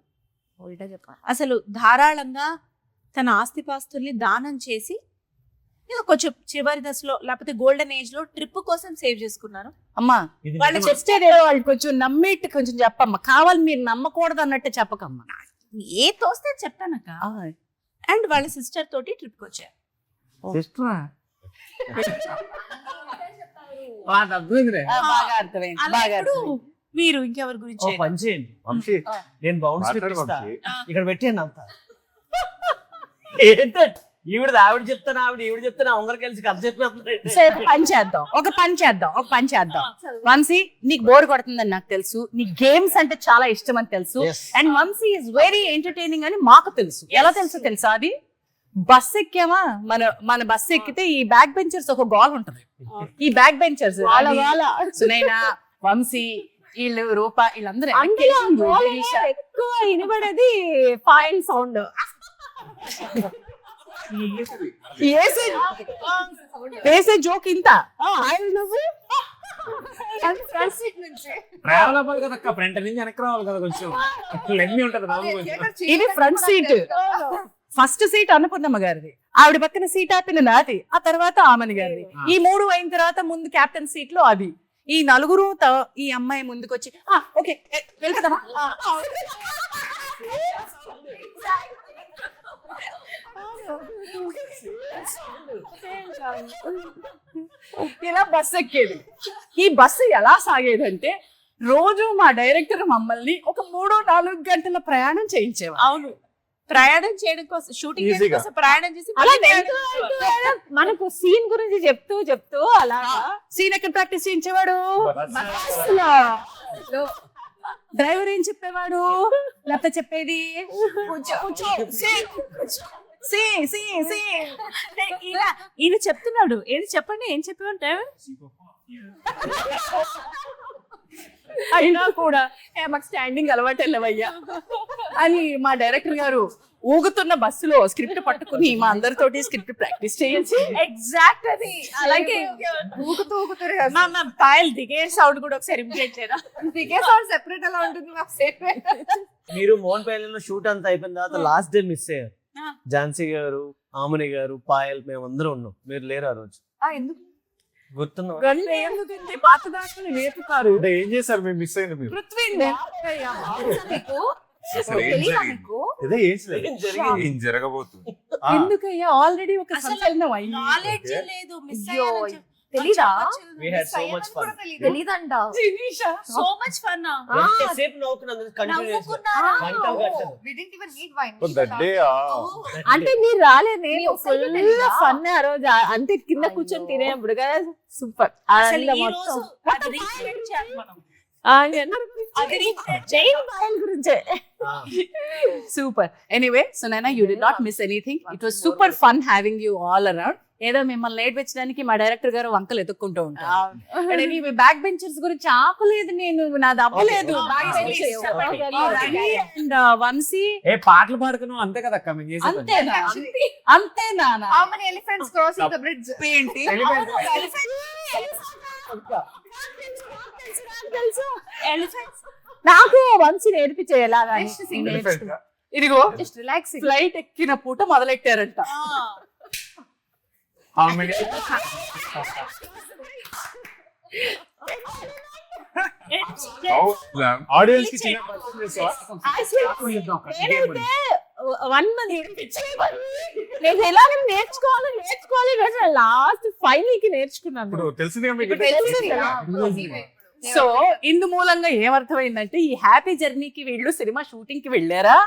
ఉల్టా చెప్పాలి, అసలు ధారాళంగా తన ఆస్తిపాస్తుల్ని దానం చేసి కొంచెం చివరి దశలో లేకపోతే గోల్డెన్ ఏజ్ లో ట్రిప్ కోసం సేవ్ చేసుకున్నారు. అమ్మా వాళ్ళు చెప్తేదేదో వాళ్ళు కొంచెం నమ్మేట్టు కొంచెం చెప్పమ్మా, కావాలి మీరు నమ్మకూడదు అన్నట్టు చెప్పకమ్మా. ఏ తోస్తే చెప్తానక్క. అండ్ వాళ్ళ సిస్టర్ తోటి ట్రిప్ వచ్చారు. బాగా అర్థమైంది, అలా బాగా ఇప్పుడు అర్థమైంది. మీరు ఇంకెవరి గురించి ఓ పని చేయండి వంశీ, నేను బౌన్స్ మాట్లాడు ఇస్తా, వంశీ. ఇక్కడ పెట్టేయండి అంత. ఏంటంటే ఆవిడ చెప్తాను ఈవిడ చెప్తాను అందరు కలిసి కథ చెప్పినప్పుడు సో ఒక పని చేద్దాం. వంశీ, నీకు బోర్ కొడుతుందని నాకు తెలుసు, నీ గేమ్స్ అంటే చాలా ఇష్టం అని తెలుసు, Yes. And Vamshi is very entertaining అని మాకు తెలుసు. ఎలా తెలుసా? అది బస్ ఎక్కామా, మన బస్ ఎక్కితే ఈ బ్యాక్ బెంచర్స్ ఒక గోల్ ఉంటది. ఈ బ్యాక్ బెంచర్స్ సునైనా, వంశీ, వీళ్ళు రూప, వీళ్ళందరూ ఎక్కువ వినబడేది ఫైల్ సౌండ్. వేసే జోక్ ఇంత ట్రావెల్ కదా ఫ్రంట్ నుంచి వెనక్కి రావాలి కదా, కొంచెం లెన్ని ఉంటది. ఇది ఫ్రంట్ సీట్. ఫస్ట్ సీట్ అన్నపూర్ణమ్మ గారిది, ఆవిడ పక్కన సీట్ ఆపిన నాది, ఆ తర్వాత ఆమని గారిది. ఈ 3 అయిన తర్వాత ముందు క్యాప్టెన్ సీట్ లో అది. ఈ నలుగురు ఈ అమ్మాయి ముందుకు వచ్చి ఓకే వెళ్తామా, ఇలా బస్సు ఎక్కేది. ఈ బస్సు ఎలా సాగేదంటే రోజు మా డైరెక్టర్ మమ్మల్ని ఒక 3-4 గంటల ప్రయాణం చేయించేవారు. అవును, ప్రయాణం చేయడం కోసం, షూటింగ్ Easy గా. కోసం ప్రయాణం చేసి అలా మనకు సీన్ గురించి చెప్తూ అలా సీన్ ఎక్కడ ప్రాక్టీస్ చేయించేవాడు? డ్రైవర్ ఏం చెప్పేవాడు? లేకపోతే చెప్పేది ఈయన చెప్తున్నాడు, ఏది చెప్పండి, ఏం చెప్పేవాడు? అయినా కూడా మాకు స్టాండింగ్ అలవాటు వెళ్ళవయ్యా అని మా డైరెక్టర్ గారు ఊగుతున్న బస్సులో స్క్రిప్ట్ పట్టుకుని మా అందరితోటి స్క్రిప్ట్ ప్రాక్టీస్ చేయించి ఎగ్జాక్ట్ అది అలాగే ఊగుతూ పాయల్ దిగే సౌండ్ కూడా ఒకసారి ఇమిటేట్ చేయరా? దిగే సౌండ్ సెపరేట్ ఎలా ఉంటుంది మీరు మోహన్ పేర్లలో షూట్ అంతా అయిపోయిన తర్వాత లాస్ట్ డే మిస్ అయ్యారు. ఝాన్సీ గారు, ఆమని గారు, పాయల్, మేమందరం ఉన్నాం, మీరు లేరు ఆ రోజు. ఎందుకు గుర్తుందా? ఎందుకంటే పాత దాంట్లో నేర్పుతారు. అంటే ఏం చేశారు మీరు మిస్ అయింది మీరు? అసలు ఏం జరిగింది? ఇదే ఏం చేయలేదు. ఏం జరగబోతుంది? ఎందుకయ్యా ఆల్రెడీ ఒక సంచలనం అయింది. నాలెడ్జ్ లేదు, మిస్ తెలీదా? We had so much fun. తెలీదంట. So much fun. ఎంతసేపు నవ్వుకున్నాం కంటిన్యూస్ గంటలు గంటలు. We didn't even need wine. But that day, అంటే మీరు రాలేదు, మీ ఫుల్ ఒక్కరికే తెలీదా? ఫన్ ఆ రోజు. అంటే కింద కూర్చొని తినేప్పుడు కదా సూపర్. అసలు ఈ రోజు అది recreate చేయాలి మనం. అది recreate చేయాలి. గురించే super. Anyway Sunaina, you did not miss anything. It was super fun having you all around. ఏదో మిమ్మల్ని నేర్పించడానికి మా డైరెక్టర్ గారు వంకలు ఎత్తుక్కుంటూ ఉంటారు. బ్యాక్ బెంచర్స్ గురించి ఆపలేదు నేను, నాది అవ్వలేదు. అండ్ వంశీ పాటలు పాడుకున్నాం అంతే కదా అక్క మేము చేసేది. అంతేనా? అంతేనా? How many elephants crossing the bridge? ఏంటి? నాకు వంశీ నేర్పించే ఎలాగా ఇదిగో Just relaxing. ఫ్లైట్ ఎక్కిన పూట మొదలెట్టారంట. How many? audience ki chinna question chesava. నేనైతే 1 month నేను ఎలాగ నేర్చుకోవాలి లాస్ట్ ఫైనల్ కి నేర్చుకున్నాను. ఇప్పుడు తెలిసిందిగా మీకు. సో ఇందు మూలంగా ఏమర్థమైందంటే ఈ హ్యాపీ జర్నీకి వీళ్ళు సినిమా షూటింగ్ కి వెళ్ళారా,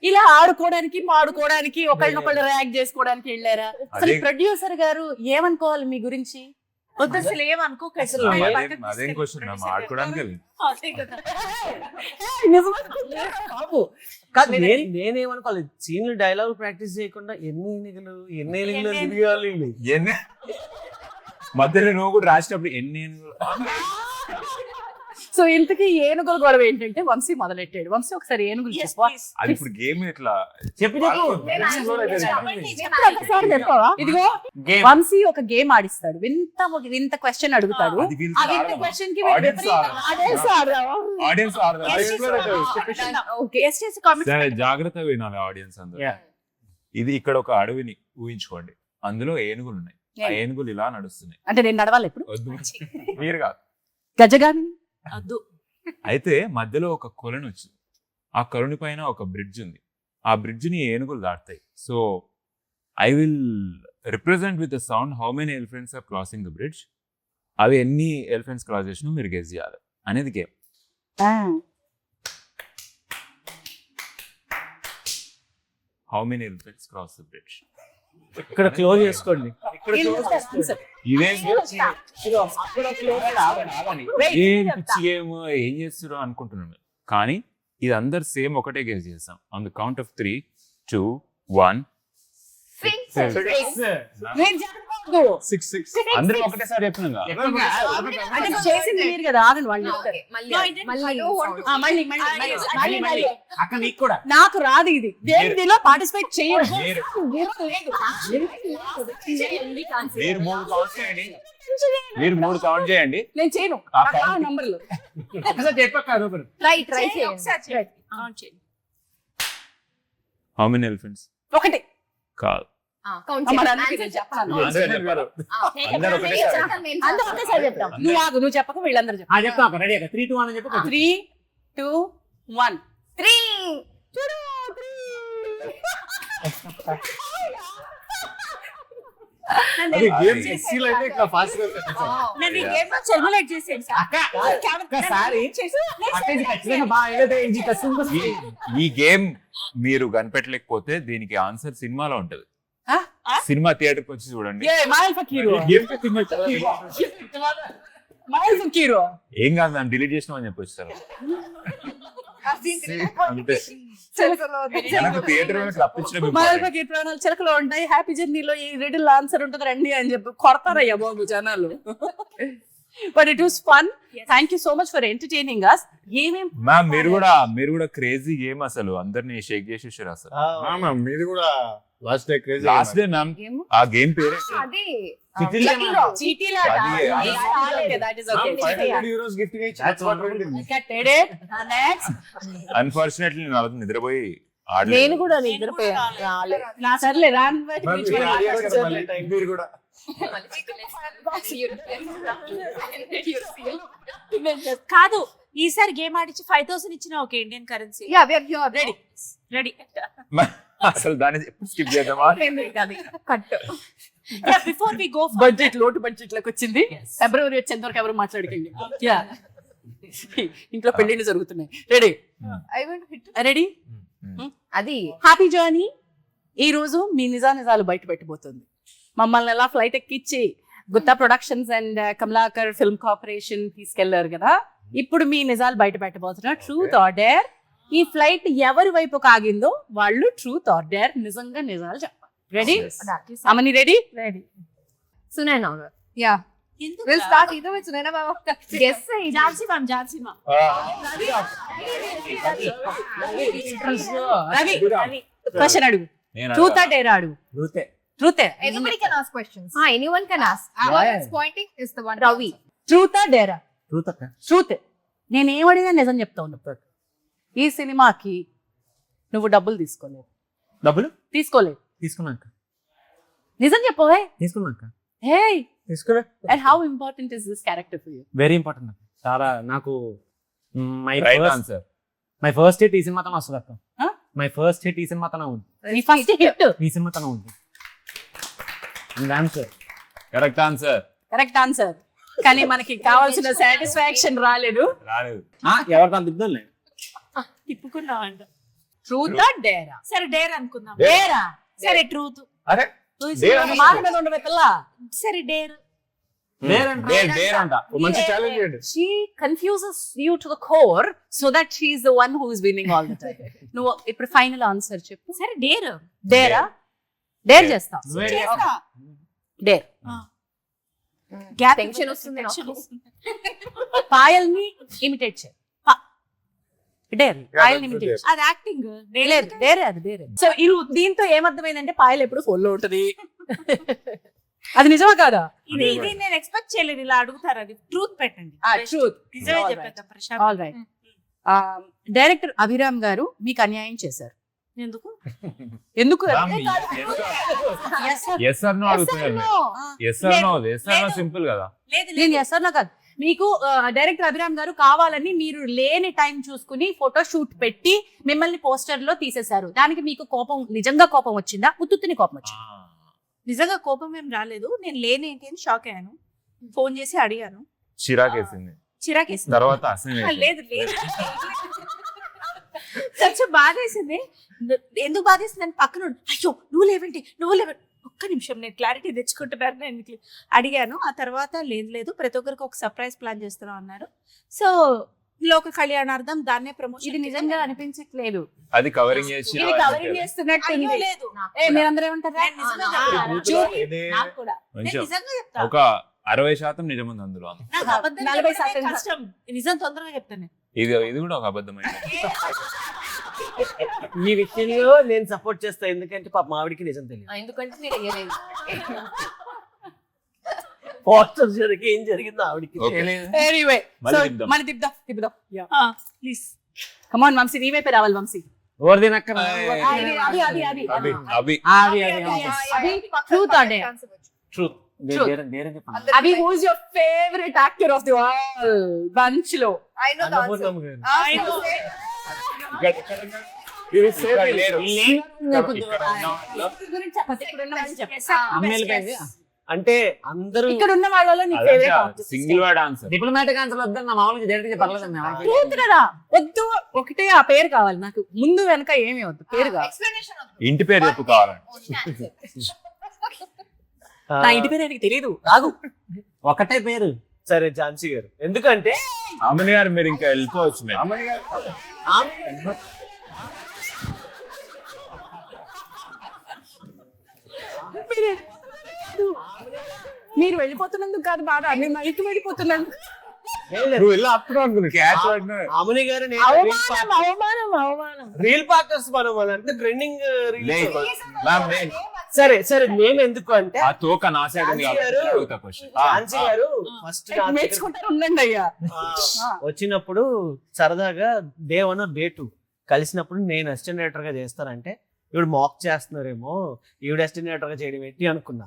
ఇలా ఆడుకోవడానికి మాడుకోవడానికి ఒకళ్ళనొకళ్ళు ర్యాక్ చేసుకోవడానికి వెళ్ళారా? అసలు ప్రొడ్యూసర్ గారు ఏమనుకోవాలి మీ గురించి? వద్దు అసలు ఏమనుకోక. అసలు అదేం క్వశ్చన్ ఆడుకోవడానికి వెళ్ళి. అదే కదా. నేనేమనుకోవాలి, సీన్లు డైలాగ్ ప్రాక్టీస్ చేయకుండా ఎన్ని ఎన్నికలు తిరగాలి. మధ్యలో నువ్వు కూడా రాసినప్పుడు ఎన్ని సో ఇంతకీ ఏనుగుల గొడవ ఏంటంటే వంశీ మొదలెట్టాడు. వంశీ ఒకసారి ఏనుగులు Yes, చెప్పు. please. అది ఇప్పుడు గేమ్ ఇట్లా చెప్పు ఒకసారి చెప్పవా? ఇదిగో Game. వంశీ ఒక గేమ్ ఆడిస్తాడు. వింత క్వశ్చన్ అడుగుతాడు. అది వీళ్ళకి ఆ వింత ఆడదాం. క్వశ్చన్ కి Audience ఆడదాం. ఆడియన్స్ ఓకే, ఎస్ చేసి కామెంట్. సరే, జాగ్రత్తగా వినాలి ఆడియన్స్ అందరూ. Yeah. ఇది ఇక్కడ ఒక అడవిని ఊహించుకోండి. అందులో ఏనుగులు ఉన్నాయి. ఆ ఏనుగులు ఇలా నడుస్తున్నాయి. అంటే నేను నడవాలి ఇప్పుడు. వద్దు, మీరు కాదు. గజగాని వద్దు. అయితే మధ్యలో ఒక కొలను వచ్చింది. ఆ కొలని పైన ఒక బ్రిడ్జ్ ఉంది. ఆ బ్రిడ్జ్ ని ఏనుగులు దాటుతాయి. So I will represent with the sound how many elephants are crossing the bridge. అవి ఎన్ని ఎలిఫెంట్స్ క్రాస్ చేసినా మీరు గెస్ చేయాలి అనేది game. How many elephants cross the bridge. ఇక్కడ క్లోజ్ చేసుకోండి. పిచ్చి గేమ్ ఏం చేస్తారో అనుకుంటున్నాను, కానీ ఇది అందరు సేమ్ ఒకటే గేమ్ చేస్తాం. On the count of 3, 2, 1. అందరూ ఒకటేసారి చెప్తున్నాగా. అంటే చేసింది మీరు కదా, ఆగండి వాళ్ళు చెప్తారు. మళ్ళీ అక్క నీకు కూడా నాకు రాదు ఇది. దేనిలో పార్టిసిపేట్ చేయదు. మీరు 3 కౌంట్ చేయండి. నేను చేయను. నంబర్లు చెప్పక్క. ట్రై ఒకసారి కౌంట్ చేయండి. How many elephants? ఒకటి కాదు. మరి అందుకే నేను చెప్పను. అందరూ ఒకటేసారి. అందరూ ఒకేసారి చెప్తాం. నువ్వు ఆగు, నువ్వు చెప్పక వీళ్ళందరూ చెప్పు. చెప్తాం అక్క. రెడీ అక్క. 3, 2, 1 అని చెప్పు. 3, 2, 1. 3. అది గేమ్ ఎక్సీల్ అయితే ఇట్లా ఫాస్ట్ గా నేను ఈ గేమ్ లో సెలబ్రేట్ చేసేది ఈ గేమ్ మీరు కనిపెట్టలేకపోతే దీనికి ఆన్సర్ సినిమాలో ఉంటది. ఆ? సినిమా థియేటర్కి వచ్చి చూడండి. మాయల్ ఫకీరు ఏం కాదు, దాన్ని డిలీట్ చేసినామని చెప్పి వచ్చారు. అంతే. మనకు థియేటర్ తప్పించడం మాయల్ ఫకీర్ ప్రాణాలు చిలకలో ఉంటాయి. హ్యాపీ జర్నీలో ఈ రెడిల్ ఆన్సర్ ఉంటుంది రండి అని చెప్పి కొడతారయ్యా బాబు జనాలు. But it was fun. Thank you so much for entertaining us. ఏమేం మ్యామ్ మీరు కూడా క్రేజీ గేమ్ అసలు అందరినీ షేక్ చేసేసారు అసలు. మ్యామ్ మీది కూడా last day crazy. Last day ma'am ఆ గేమ్ పేరే అది చీటీలా. That is okay. €500 గిఫ్ట్ గా ఇచ్చి that's what we did. Get it. Next. Unfortunately నేను అలా నిద్రపోయి నేను ఆడలేదు. కూడా నిద్రపోయాను. నా సర్లే రాను. మీరు కూడా కాదు, ఈసారి గేమ్ ఆడిచి 5,000 ఇచ్చిన ఒక Indian currency. Yeah, we are here. Ready ready. అసలు దాన్ని ఎప్పుడు స్కిప్ చేద్దామా? కట్టు బిఫోర్ వి గో బడ్జెట్ లోటు బడ్జెట్ లకు వచ్చింది. ఫిబ్రవరి వచ్చేంత వరకు ఎవరు మాట్లాడకండి. యా, ఇంట్లో పెళ్లిళ్ళు జరుగుతున్నాయి. Ready I want to hit. Ready అది హ్యాపీ జర్నీ. ఈ రోజు మీ నిజాలు బయట పెట్టబోతుంది. మమ్మల్ని ఎలా ఫ్లైట్ ఎక్కించి Gutta productions and Kamalakar film corporation తీసుకెళ్లారు కదా, ఇప్పుడు మీ నిజాలు బయట పెట్టబోతున్నారు. Truth or dare. ఈ ఫ్లైట్ ఎవరి వైపు కాగిందో వాళ్ళు ట్రూత్ ఆర్ డేర్ నిజంగా నిజాలు చెప్పాలి. Ready Amani? Ready? Ready. Sunaina Yeah. We'll start either with Sunaina ma'am or guess Jhansi ma'am. Ravi question అడుగు. ట్రూత్ ఆర్ డేర్ అడుగు. ట్రూతే. anybody can ask questions. Anyone can ask. Whoever is pointing is the one. Ravi. Truth or డేరా? Truth అక్క. Truth. నేను ఏమడినా నిజం చెప్తా ఉన్నా. ఈ సినిమాకి నువ్వు డబ్బులు తీసుకోలేదు. డబ్బులు తీసుకోలేదు. తీసుకున్నాక నిజం చెప్పవే. తీసుకున్నాక హే, తీసుకున్నా. And how important is this character for you? Very important అక్క. చాలా నాకు right answer. My first hit ఈ సినిమాతో వస్తుంది అక్క. Huh? మై ఫస్ట్ హిట్ ఈ సినిమాతో ఉంది. నీ ఫస్ట్ హిట్ ఈ సినిమాతో ఉంది. Answer correct answer. Correct answer. కానీ మనకి కావాల్సిన సాటిస్ఫాక్షన్ రాలేదు. ఎవరితో తిద్దాం లేదు. తిప్పుకున్నావంట. ట్రూత్ ఆర్ డేరా? సరే డేర్ అనుకుందాం. డేరా. సరే ట్రూత్. అరే మాట మీద ఉండవే పిల్ల. సరే డేర్. డేర్ అంట. మంచి ఛాలెంజ్ చేయండి. She confuses you to the core so that she is the one who is winning all the time. నువ్వు ఇప్పుడు ఫైనల్ ఆన్సర్ చెప్పు. సరే డేర్. డేరా? డేర్ చేస్తా. డేర్. గ్యాప్ టెన్షన్ వస్తుంది నాకు. పాయల్ని ఇమిటేట్ చేయి. డేర్. పాయల్ని ఇమిటేట్ చేయి. అది యాక్టింగ్. లేదు, డేరే అది, డేరే. సో దీంతో ఏమర్థమైందంటే పాయల్ ఎప్పుడు ఫోన్లో ఉంటది. అది నిజమా కాదా? ఇది నేను ఎక్స్పెక్ట్ చేయలేదు ఇలా అడుగుతారు. అది ట్రూత్ పెట్టండి. ట్రూత్. నిజమే చెప్పేద్దాం Prashanth. All right. Director Abhiram garu మీకు అన్యాయం చేశారు. ఎందుకు? ఎందుకు? ఎస్ ఆర్ నో అడుగుతున్నాను. Yes or no. Yes or no simple కదా. లేదు నేను ఎస్ఆర్ కాదు. మీకు డైరెక్టర్ అభిరామ్ గారు కావాలని మీరు లేని టైం చూసుకుని ఫోటో షూట్ పెట్టి మిమ్మల్ని పోస్టర్ లో తీసేశారు. దానికి మీకు కోపం, నిజంగా కోపం వచ్చిందా? ఉత్తుని కోపం వచ్చింది? నిజంగా కోపం ఏం రాలేదు. నేను లేని ఏంటి అని షాక్ అయ్యాను. ఫోన్ చేసి అడిగాను. చిరాకేసింది. చిరాకేసింది. తర్వాత అసహ్యం. లేదు లేదు కొంచెం బాధేసింది. ఎందుకు బాధేసింది అని పక్కన అయ్యో నువ్వు లేవేంటి ఒక్క నిమిషం నేను క్లారిటీ తెచ్చుకుంటున్నాను నేను అడిగాను. ఆ తర్వాత లేదు ప్రతి ఒక్కరికి ఒక సర్ప్రైజ్ ప్లాన్ చేస్తున్నాం అన్నారు. సో లోక కళ్యాణార్థం దాన్నే ప్రమోషన్. ఇది నిజంగా అనిపించట్లేదు. అది కవరింగ్ చేసి ఇది కవరింగ్ చేస్తున్నట్టు అయ్యో ఉంది. లేదు. మీరందరూ ఏమంటారా? నేను నిజంగా చెప్తాను. ఇదే నాకు కూడా. నేను కొంచెం నిజంగా చెప్తా. ఒక 60% నిజం ఉంది అందులో. నాకు అబద్ధం 40% చెప్పడమే కష్టం. నిజం తొందరగా చెప్తాను. ఇది కూడా ఒక అబద్ధమైన. ఈ విషయంలో నేను సపోర్ట్ చేస్తా. ఎందుకంటే పాప మావిడికి నిజం తెలియదు. ఎందుకంటే నేను వేయలేదు. పోస్టర్ జరిగి ఏం జరిగిందో ఆవిడికి Okay. తెలియదు. Anyway, మళ్ళీ so తిప్పుదాం. మళ్ళీ తిప్పుదాం. ప్లీజ్ Come on, వంశీ, నీ వైపే రావాలి వంశీ. ఓవర్ దినక్క. Abhi Truth or dare? Truth. Truth. Dare అని చెప్పండి. Abhi, who is your favorite actor of the all bunch లో? I know the answer. అన్నపూర్ణమ్మ గారు. I know. అమ్మాయిలు పోయింది. అంటే అందరూ ఇక్కడ ఉన్న వాళ్ళలో నీ favourite artist single word answer. Diplomatic answer వద్దని నా మామూలుగా డైరెక్ట్ పర్లేదు. ట్రూత్ కదా. వద్దు, ఒకటే ఆ పేరు కావాలి నాకు. ముందు వెనక ఏమీ వద్దు, పేరు కావాలి. Explanation of ఇంటి పేరు చెప్పు కావాలండి. నా ఇంటి పేరు ఆయనకి తెలియదు. రాగు. ఒకటే పేరు. సరే ఝాన్సీ గారు. ఎందుకంటే అమని గారు మీరు ఇంకా వెళ్ళిపోవచ్చు. మీరు వెళ్ళిపోతున్నందుకు కాదు బాధ, నేను మైకి వెళ్ళిపోతున్నాను. నువ్వు వెళ్ళి అప్పుడు అనుకున్నా క్యాచ్ పడినా. అమని గారు అవమానం. రీల్ పార్ట్నర్స్ మనం అంటే ట్రెండింగ్ మ్యామ్ నేను సరే సరే నేను ఎందుకు అంటే ఆ తోక నా సైడ్ ఉంది కాబట్టి అడుగుతా క్వశ్చన్. ఝాన్సీ గారు ఫస్ట్ మెచ్చుకుంటారు, ఉండండి అయ్యా. వచ్చినప్పుడు సరదాగా డే 1 డే 2 కలిసినప్పుడు నేను అసిస్టెంట్ డైరెక్టర్ గా చేస్తానంటే ఈవిడ మాక్ చేస్తున్నారేమో, ఈవిడ అసిస్టెంట్ డైరెక్టర్ గా చేయడం ఏంటి అనుకున్నా.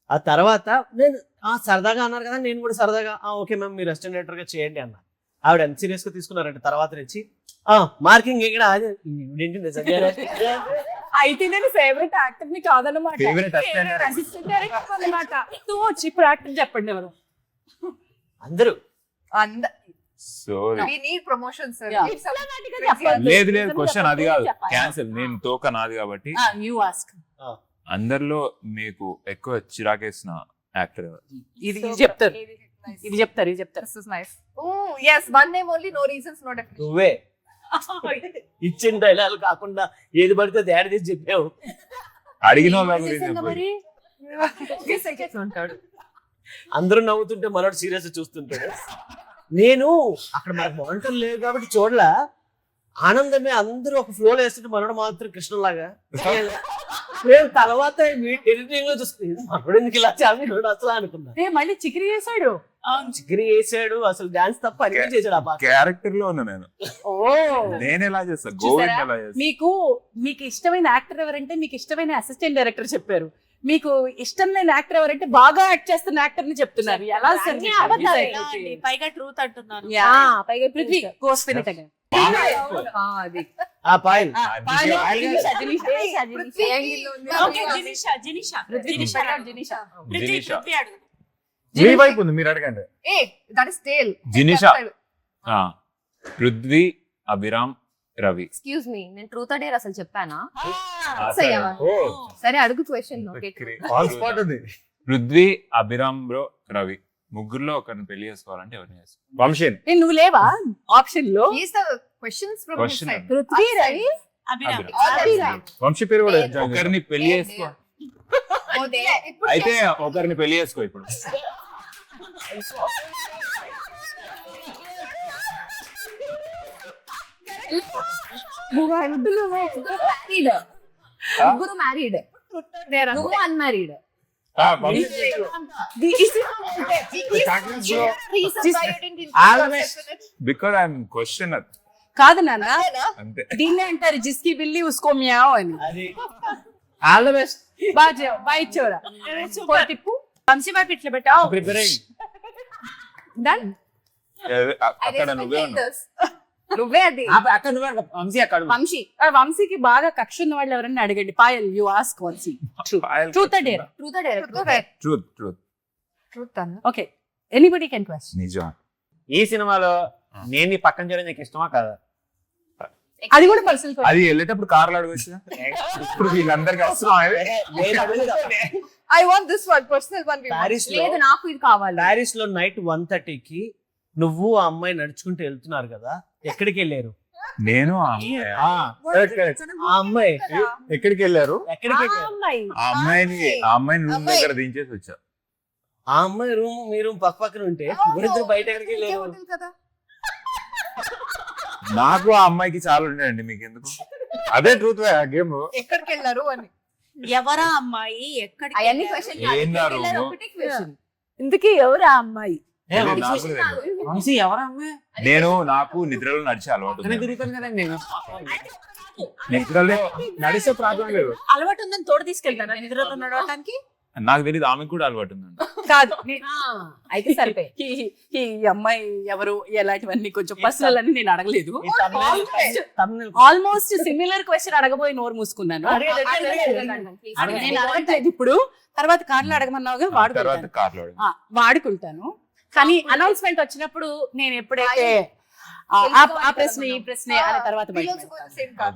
ఆ తర్వాత నేను సరదాగా అన్నారు కదా, నేను కూడా సరదాగా ఓకే మ్యామ్ మీరు అసిస్టెంట్ డైరెక్టర్ గా చేయండి అన్నా. ఆవిడ ఎంత సీరియస్ గా తీసుకున్నారంటే తర్వాత నుంచి మార్కింగ్ ఇక్కడ అయితే నేను ఫేవరెట్ యాక్టర్ ని కాదన్నమాట. Favourite assistant director. Assistant director అన్నమాట. టూ చీప్ యాక్టర్ చెప్పండి ఎవరు? అందరూ so we need promotions sir. Yeah. Need some- లేదు లేదు క్వశ్చన్ అది కాదు, క్యాన్సిల్. నేను తోక నాది కాబట్టి. You ask. అందరిలో మీకు ఎక్కువ చిరాకేసిన యాక్టర్ ఎవరు? ఇది చెప్తారు, ఇది చెప్తారు. This is nice. Oh yes, one name only, no reasons, no definition. నువ్వే ఇచ్చిన డైలాగ్ కాకుండా ఏది పడితే తయారు చేసి చెప్పావు. అడిగిన వాళ్ళ గురించి చెప్పండి. మరి ఉంటాడు. అందరూ నవ్వుతుంటే మనోడు సీరియస్ చూస్తుంటాడు. నేను అక్కడ మనకు మానిటర్ లేదు కాబట్టి చూడలా, ఆనందమే అందరూ ఒక ఫ్లో వేస్తుంటే మనోడు మాత్రం కృష్ణలాగా. నేను తర్వాత ఎడిటింగ్ లో చూస్తుంది మనోడు ఎందుకు ఇలా చాలు అసలు అనుకున్నా. మళ్ళీ చికిరి చేశాడు. చిగిరి వేసాడు, అసలు డాన్స్ తప్ప అన్ని చేశాడు ఆ పాట. క్యారెక్టర్ లో ఉన్నా నేను. ఓ నేను ఎలా చేస్తా, గోవింద్ ఎలా చేస్తా. మీకు ఇష్టమైన యాక్టర్ ఎవరంటే మీకు ఇష్టమైన అసిస్టెంట్ డైరెక్టర్ చెప్పారు. మీకు ఇష్టం లేని యాక్టర్ ఎవరంటే బాగా యాక్ట్ చేస్తున్న యాక్టర్ ని చెప్తున్నారు. ఎలా సార్? అన్నీ అబద్ధాలే. పైగా ట్రూత్ అంటున్నారు. పైగా పృథ్వీ కోస్పిరిట్ అది ఆ పాయల్ జినిషా. మీ వైపు ఉంది, మీరు అడగండి. Hey, that is tail. Jinisha, Prithvi, Abhiram, Ravi. Excuse me, నేను ట్రూత్ ఆర్ డేర్ అసలు చెప్పానా? సరే అడుగు క్వశ్చన్. ఆల్ స్పాట్ ఉంది. పృథ్వీ, అభిరామ్ బ్రో, రవి ముగ్గురులో ఒకరిని పెళ్లి చేసుకోవాలంటే ఎవరిని చేసుకో? వంశీన్. నువ్వు లేవా ఆప్షన్ లో? He's the questions from his Question. side. Prithvi, Ravi, Abhiram. Abhiram. Vamsi పేరు కూడా join ఒకరిని పెళ్లి చేసుకో. Oh, there. ఇప్పుడు అయితే ఒకరిని పెళ్లి చేసుకో ఇప్పుడు. ముగ్గురు మ్యారీడ్, నువ్వు unmarried. Vamshi. reasons why you didn't include us. Because I'm questioner. కాదు నాన్న, అంతే. దీన్నే అంటారు జిస్కి బిల్లి ఉస్కో మ్యావ్ అని. అది ఆల్ ద బెస్ట్. బాయ్ చోరా తిప్పు. వంశీబాబు ఇట్లా పెట్టావు. Preparing done. అక్కడ నువ్వే ఉన్నావు. నువ్వే అది. అక్కడ నువ్వే వంశీ అక్కడ వంశీ వంశీకి బాగా కక్ష ఉన్న వాళ్ళు ఎవరన్నా అడగండి. Payal, you ask Vamshi. Truth or dare? Truth or dare? Truth truth Truth అన్న. Okay, anybody can question. నిజం. ఈ సినిమాలో నేను నీ పక్కన చేయడం నీకు ఇష్టమా కదా? అది కూడా పర్సనల్. అది వెళ్ళేటప్పుడు కార్లు అడగచ్చు. ఇప్పుడు వీళ్ళందరికీ అవసరం. I want this one, personal one. we want. Paris లో లేదు, నాకు ఇది కావాలి. ప్యారిస్ లో నైట్ 1:30కి నువ్వు ఆ అమ్మాయి నడుచుకుంటూ వెళ్తున్నారు కదా, ఎక్కడికి వెళ్ళారు? నేను ఆ అమ్మాయి ఎక్కడికి వెళ్ళారు? ఎక్కడికి వెళ్ళారు? ఆ అమ్మాయిని రూమ్ దగ్గర దించేసి వచ్చా. ఆ అమ్మాయి రూమ్ మీ రూమ్ పక్క పక్కన ఉంటే ఇద్దరు బయట ఎక్కడికి వెళ్ళారు? Hotel కదా. నాకు ఆ అమ్మాయికి చాలా ఉండేయండి, మీకు ఎందుకు? అదే ట్రూత్ గేమ్. ఎక్కడికి వెళ్ళారు అని. ఎవరా అమ్మాయి, ఎక్కడికి అవన్నీ వెళ్ళారు? క్వశ్చన్ ఏందా రూము? ఒకటే క్వశ్చన్. ఇందుకే ఎవరు ఆ అమ్మాయి? తెలియదు, నాకు కూడా తెలియదు. వంశీ ఎవరా అమ్మాయి? నాకు నిద్రలో నడిచే అలవాటు అక్కడే ఉంది. తిరుగుతాను కదండి నేను. నిద్రలో నడిస్తే ప్రాబ్లం లేదు. అలవాటు ఉందని తోడు తీసుకెళ్తాను నిద్రలో నడవటానికి. నాకు తెలియదు, ఆమెకు కూడా అలవాటు ఉందండి. కాదు, అయితే సరిపోయి. ఈ అమ్మాయి ఎవరు ఎలాంటివన్నీ కొంచెం పర్సనల్ అని నేను అడగలేదు. ఈ thumbnail ఆల్మోస్ట్ సిమిలర్ క్వశ్చన్ అడగబోయి నోరు మూసుకున్నాను. నేను అడగట్లేదు ఇప్పుడు. తర్వాత కార్లో అడగమన్నావుగా, తర్వాత వాడుకుంటాను. కార్లో వాడుకుంటాను. కానీ అనౌన్స్మెంట్ వచ్చినప్పుడు నేను ఎప్పుడైతే ఆ ప్రశ్న ఈ ప్రశ్న అని తర్వాత We also go in the same car.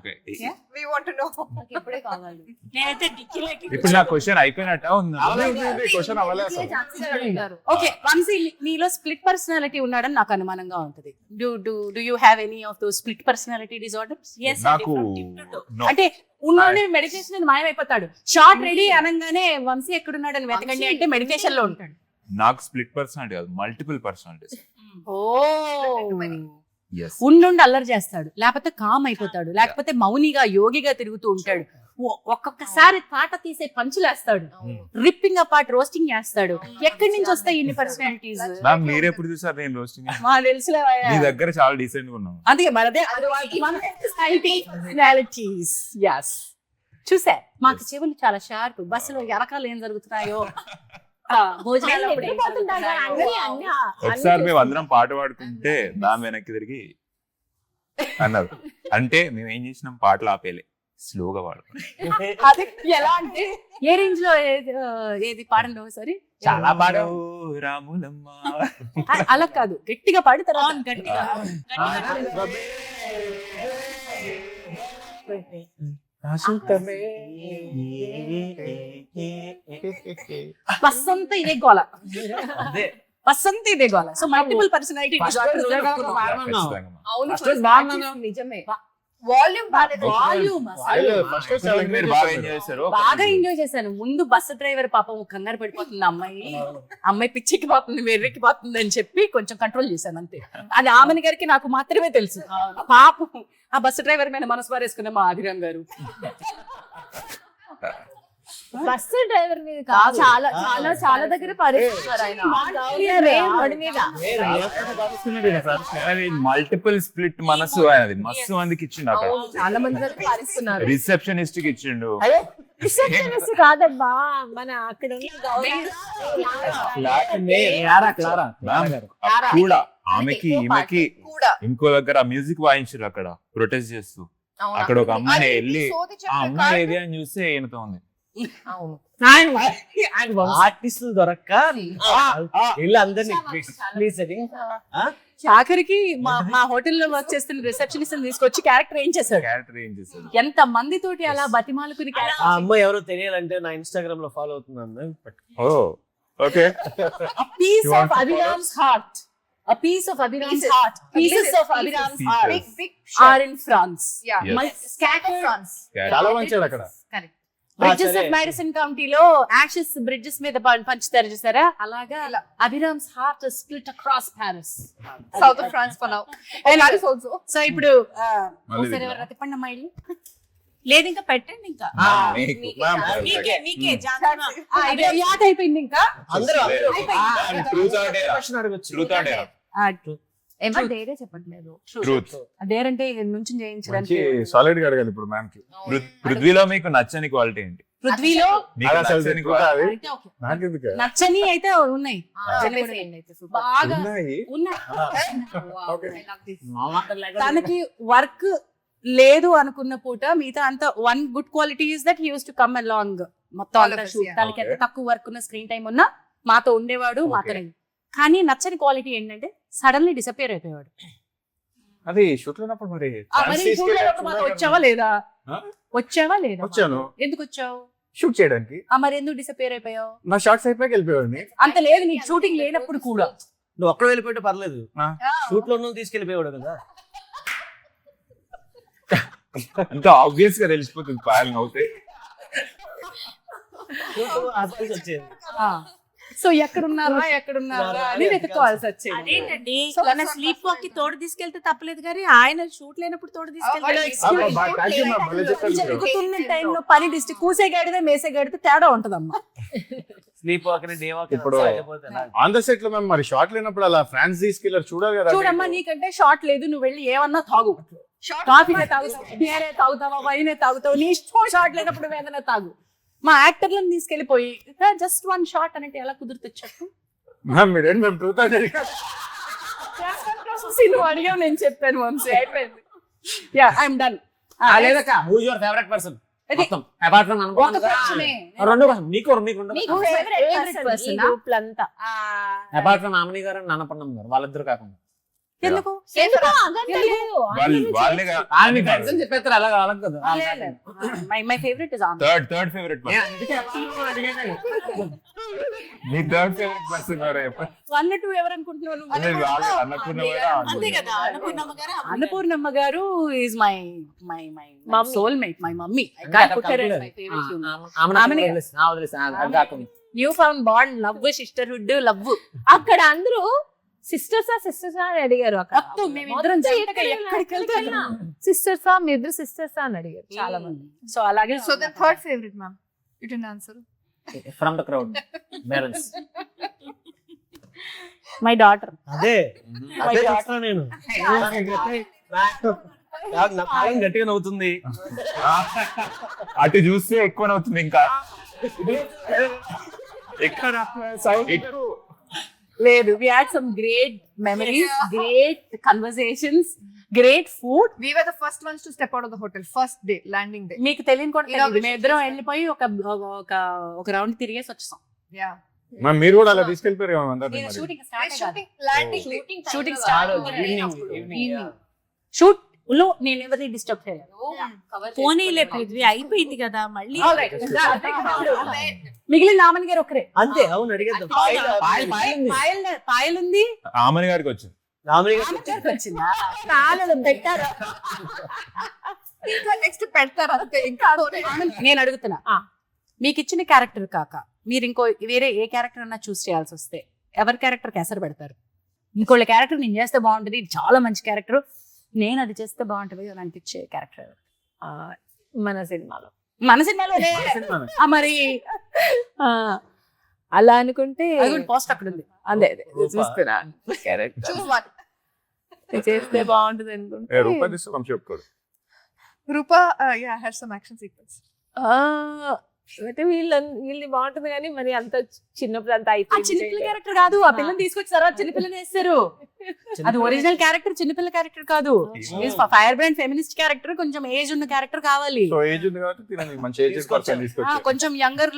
We want to know. నాకు ఇప్పుడే కావాలి. నేనైతే డిక్కీలోకి ఇప్పుడు నా క్వశ్చన్ అయిపోయినట్ట ఉంది. క్వశ్చన్ అవ్వలేదు అసలు. ఓకే, వంశీ నీలో స్ప్లిట్ పర్సనాలిటీ ఉన్నాడని నాకు అనుమానంగా ఉంటది. Do you have any of though split personality disorders? Yes, నాకు from tip to toe. no. అంటే ఉన్నోనే మెడిటేషన్ మాయమైపోతాడు. షార్ట్ రెడీ అనగానే వంశీ ఎక్కడున్నాడని వెతకండి అంటే మెడిటేషన్ లో ఉంటాడు. నాకు స్ప్లిట్ పర్సనాలిటీ కాదు, మల్టిపుల్ పర్సనాలిటీస్. ఉండుండి అల్లరి చేస్తాడు, లేకపోతే కామ్ అయిపోతాడు, లేకపోతే మౌనిగా యోగిగా తిరుగుతూ ఉంటాడు. ఒక్కొక్కసారి తాట తీసే పంచులేస్తాడు, రిప్పింగ్ అపార్ట్ రోస్టింగ్ చేస్తాడు. ఎక్కడి నుంచి వస్తాయి ఇన్ని పర్సనాలిటీస్? మ్యామ్ మీరు ఎప్పుడు చూసారు నేను రోస్టింగ్? మా తెలుసులే. మీ దగ్గర చాలా డీసెంట్ గా ఉన్నాం. అందుకే మనదే పర్సనాలిటీస్. yes చూసా, మాకు చెవులు చాలా షార్ప్. బస్సులో వెనకాల ఏం జరుగుతున్నాయో, భోజనాలు అప్పుడు ఏం జరుగుతున్నాయో. ఒకసారి మేము అందరం పాట పాడుకుంటే దాని వెనక్కి తిరిగి అన్నారు. అంటే మేము ఏం చేసినాం, పాటలు ఆపేలే, స్లోగా వాడుకో. అది ఎలా అంటే ఏ రేంజ్ లో ఏది పాడండి ఒకసారి. చాలా బాగా రాములమ్మ అలా కాదు, గట్టిగా పాడి తర్వాత గట్టిగా బస్సంతా ఇదే గోల, అదే బస్సంతా ఇదే గోల. So multiple personality. ఖచ్చితంగా. అవును, First first బాగున్నాను. artist నిజమే. వాల్యూమ్ బాగాలేదు. వాల్యూమ్ మీరు బాగా ఎంజాయ్ చేశారు. బాగా ఎంజాయ్ చేశాను. ముందు బస్సు డ్రైవర్ పాపం కంగారు పడిపోతుంది, అమ్మాయి పిచ్చెక్కిపోతుంది, వెర్రెక్కిపోతుంది అని చెప్పి కొంచెం కంట్రోల్ చేశాను అంతే. అది ఆమెని గారికి నాకు మాత్రమే తెలుసు. పాపం ఆ బస్సు డ్రైవర్ మీద మనసు పారేసుకున్న మా అభిరామ్ గారు. బస్సు డ్రైవర్ మీద కాదు. చాలా చాలా చాలా దగ్గర పరిస్థితున్నారు ఆయన. మల్టిపుల్ స్ప్లిట్ మనసు అది మస్తు మందికి ఇచ్చిండు అక్కడ. చాలా మంది దగ్గర పారిస్తున్నారు. రిసెప్షనిస్ట్ కి ఇచ్చిండు. రిసెప్షనిస్ట్ కాదబ్బా, మన అక్కడ కూడా ఆమెకి ఈమెకి కూడా ఇంకో దగ్గర మ్యూజిక్ వాయించారు అక్కడ ప్రొటెస్ట్ చేస్తూ. అవును. అక్కడ ఒక అమ్మాయిని అదే వెళ్ళి ఈ సోది ఆ చెప్పే అమ్మాయి కాదు. ఏది అని చూస్తే ఈయనతో ఉంది. అవును. ఆర్టిస్టులు దొరక్క వీళ్ళు అందరినీ ప్లీజ్ ఆఖరికి మా హోటల్లో వర్క్ చేస్తున్న రిసెప్షనిస్ట్ తీసుకొచ్చి క్యారెక్టర్ ఏం చేశాడు. క్యారెక్టర్ ఏం చేశాడు. ఎంత మందితోటి అలా బతిమాలుకుని ఆ అమ్మాయి ఎవరో తెలియాలంటే నా ఇన్స్టాగ్రామ్ లో ఫాలో అవుతున్నాను. Oh okay. Piece of Abhiram's heart, a piece of Abhiram's heart, pieces of Abhiram's heart Big, big are in France. Yeah. Yes. Scattered. France. చాలా మంచిది అక్కడ. Correct. Bridges సరే. of Madison County లో ashes bridges మీద పంచుతారు చూసారా, అలాగా Abhiram's heart split across Paris. South of France for now. And Paris also. So ఇప్పుడు మళ్ళీ ఒకసారి దిగుదాం. ఎవరు తిప్పండి అమ్మాయిలు. లేదు, ఇంకా పెట్టండి. ఇంకా మీకే జాన్సన్ యాద్ అయిపోయింది ఇంకా. అందరూ ఏమో డేరే చెప్పట్లేదు. ట్రూత్. డేర్ అంటే నుంచి మంచి చేయించడానికి. సాలిడ్ గా అడగాలి ఇప్పుడు మ్యామ్ కి. పృథ్వీలో మీకు నచ్చని క్వాలిటీ ఏంటి? పృథ్వీలో మీకు నచ్చని quality? అయితే okay. నాకు ఎందుకు నచ్చని అయితే ఉన్నాయి, చెప్పేసేయండి అయితే super. బాగా ఉన్నాయి. ఉన్నాయి. Okay. తనకి వర్క్ లేదు అనుకున్న పూట మిగతా అంత one good quality is that he use to come along మొత్తం All అంతా of us, షూట్. yeah. తనకి ఎంత తక్కువ వర్క్ ఉన్న స్క్రీన్ టైం ఉన్నా మాతో ఉండేవాడు, మాతోనే. కానీ నచ్చని క్వాలిటీ ఏంటంటే సడన్లీ డిసపియర్ అయిపోయాడు. అది షూట్ లో ఉన్నప్పుడు మరి మరి shoot లో ఉన్నప్పుడు మాతో వచ్చావా లేదా? Huh? వచ్చావా లేదా? వచ్చాను ఎందుకు వచ్చావు? షూట్ చేయడానికి. మరి ఎందుకు డిసపియర్ అయిపోయావు? నా షార్ట్స్ అయిపోయాక వెళ్ళిపోయాడిని. అంత లేదు, నీకు షూటింగ్ లేనప్పుడు కూడా. నువ్వు ఒక్కడ వెళ్ళిపోతే పర్లేదు, ఆ. షూట్ లో నువ్వు తీసుకెళ్ళిపోయాడు కదా. అంత ఆబ్వియస్ గా తెలిసిపోతుంది పాయలు అవుతాయి. వచ్చేది సో ఎక్కడున్నారా అని వెతుక్కోవాల్సి వచ్చేది. అదేంటండి, స్లీప్ వాక్ కి తోడు తీసుకెళ్తే తప్పలేదు, కానీ ఆయన షూట్ లేనప్పుడు తోడు జరుగుతున్న టైంలో పని డిస్ట్రిక్ట్ కూసే గాడితే మేసే గాడితే తేడా ఉంటదమ్మా. స్లీప్ వాక్ డే వాక్ ఇప్పుడు ఆన్ ద సెట్ లో మేము మరి షార్ట్ లేనప్పుడు అలా ఫ్రాన్స్ తీసుకెళ్ళారు చూడాలి కదా. చూడమ్మా, నీకంటే షార్ట్ లేదు, నువ్వు వెళ్ళి ఏమన్నా తాగు. కాఫీనే తాగుతావు, బియరే తాగుతావా, వైనే తాగుతావు, నీ ఇష్టం. షార్ట్ లేనప్పుడు ఏదైనా తాగు. మా యాక్టర్లను తీసుకెళ్లిపోయి జస్ట్ వన్ షాట్ అంటే ఎలా కుదురుతుంది చెప్పు. మ్యామ్ మీరేంటి మేము 2000 నువ్వు అడిగావు, నేను చెప్పాను. వంశీ అయిపోయింది. Yeah I'm done. లేదక్క, హూ యువర్ ఫేవరెట్ పర్సన్ అది మొత్తం అపార్ట్ ఫ్రమ్ ఒక ప్రశ్నే. రెండు నీకు రెండు నీకు favorite person ఆ? గ్రూప్లంతా అపార్ట్ ఫ్రమ్ ఆమని గారు నానపన్నం గారు వాళ్ళిద్దరు కాకుండా ఎందుకు? వాళ్ళే మీ ఫ్రెండ్స్ అని చెప్పేస్తారు అలా అలాగ కదా. My favourite is Anand. Third favourite person. నీ థర్డ్ ఫేవరెట్ పర్సన్ ఎవరు? 1 2 ఎవరు అనుకుంటున్నావు? అంతే కదా. అన్నపూర్ణమ్మ గారు is my Mummy. Soulmate, my mummy. I can't put her as my favourite human. New found bond, love, sisterhood, love. అక్కడ అందరూ సిస్టర్సా అని అడిగారు. మొత్తం మేమిద్దరం జంటగా ఎక్కడికి వెళ్తున్నా సిస్టర్సా, మీ ఇద్దరు సిస్టర్సా అని అడిగారు చాలా మంది. సో అలాగే. So the third favorite, ma'am. You didn't answer. From the crowd parents. My daughter. అదే చూస్తున్నా నేను. నా పాయం గట్టిగా నవ్వుతుంది. అటు చూస్తే ఎక్కువ అవుతుంది ఇంకా. ఎక్కడ లేదు, we had some great memories, great conversations. Great food. We were the first ones to step out of the hotel. First day, landing day. మీకు తెలియని కూడా తెలియదు. Inauguration మేము ఇద్దరం చేశారు. వెళ్ళిపోయి ఒక రౌండ్ తిరిగేసి వచ్చేసాం. Yeah. మరి మీరు కూడా అలా తీసుకెళ్ళిపోయారు ఏమో అందరినీ మరి. Shooting Landing. షూటింగ్ ఆ స్టార్ట్ రోజు ఈవినింగ్ షూట్ లో నేను ఎవరిని డిస్టర్బ్ చేయలేదు. పోనీలే పృథ్వీ, అయిపోయింది కదా మళ్ళీ. మిగిలిన నామని గారు ఒకరే. అంతే. అవును, అడిగేద్దాం. పాయల్ ఉంది. ఆమని గారికి వచ్చింది. రామని గారు ఆమె గారికి వచ్చిందా? పాలలు పెట్టారు. ఇంకా నెక్స్ట్ పెడతారు అంతే. ఇంకా నేను అడుగుతున్నా, మీకు ఇచ్చిన క్యారెక్టర్ కాక మీరు ఇంకో వేరే ఏ క్యారెక్టర్ అన్నా చూస్ చేయాల్సి వస్తే ఎవరి క్యారెక్టర్ ఎసరు పెడతారు? ఇంకోళ్ళ క్యారెక్టర్ నేను చేస్తే బాగుంటుంది, ఇది చాలా మంచి క్యారెక్టర్, నేను అది చేస్తే బాగుంటుంది అని అనిపించే క్యారెక్టర్ మన సినిమాలో మన సినిమాలోనే? మరి అలా అనుకుంటే పోస్ట్ అక్కడ ఉంది. అదే చూస్తున్నా క్యారెక్టర్ choose one. చేస్తే బాగుంటుంది అనుకుంటే రూపాయి తీసుకో చెప్పుకోడు. Rupa, yeah, had some action sequence. అంటే వీళ్ళది బాగుంటుంది కానీ మరి అంత చిన్నప్పుడు అంత ఆ అయిపోయింది. చిన్నపిల్ల క్యారెక్టర్ కాదు, ఆ పిల్లని తీసుకొచ్చి తర్వాత చిన్నపిల్లని వేస్తారు. అది ఒరిజినల్ క్యారెక్టర్, చిన్నపిల్ల క్యారెక్టర్ కాదు. ఫైర్ బ్రాండ్ ఫెమినిస్ట్ క్యారెక్టర్, కొంచెం ఏజ్ ఉన్న క్యారెక్టర్ కావాలి. సో ఏజ్ ఉంది కాబట్టి తినని మంచి ఏజ్ పర్సన్ తీసుకొచ్చారు. కొంచెం యంగర్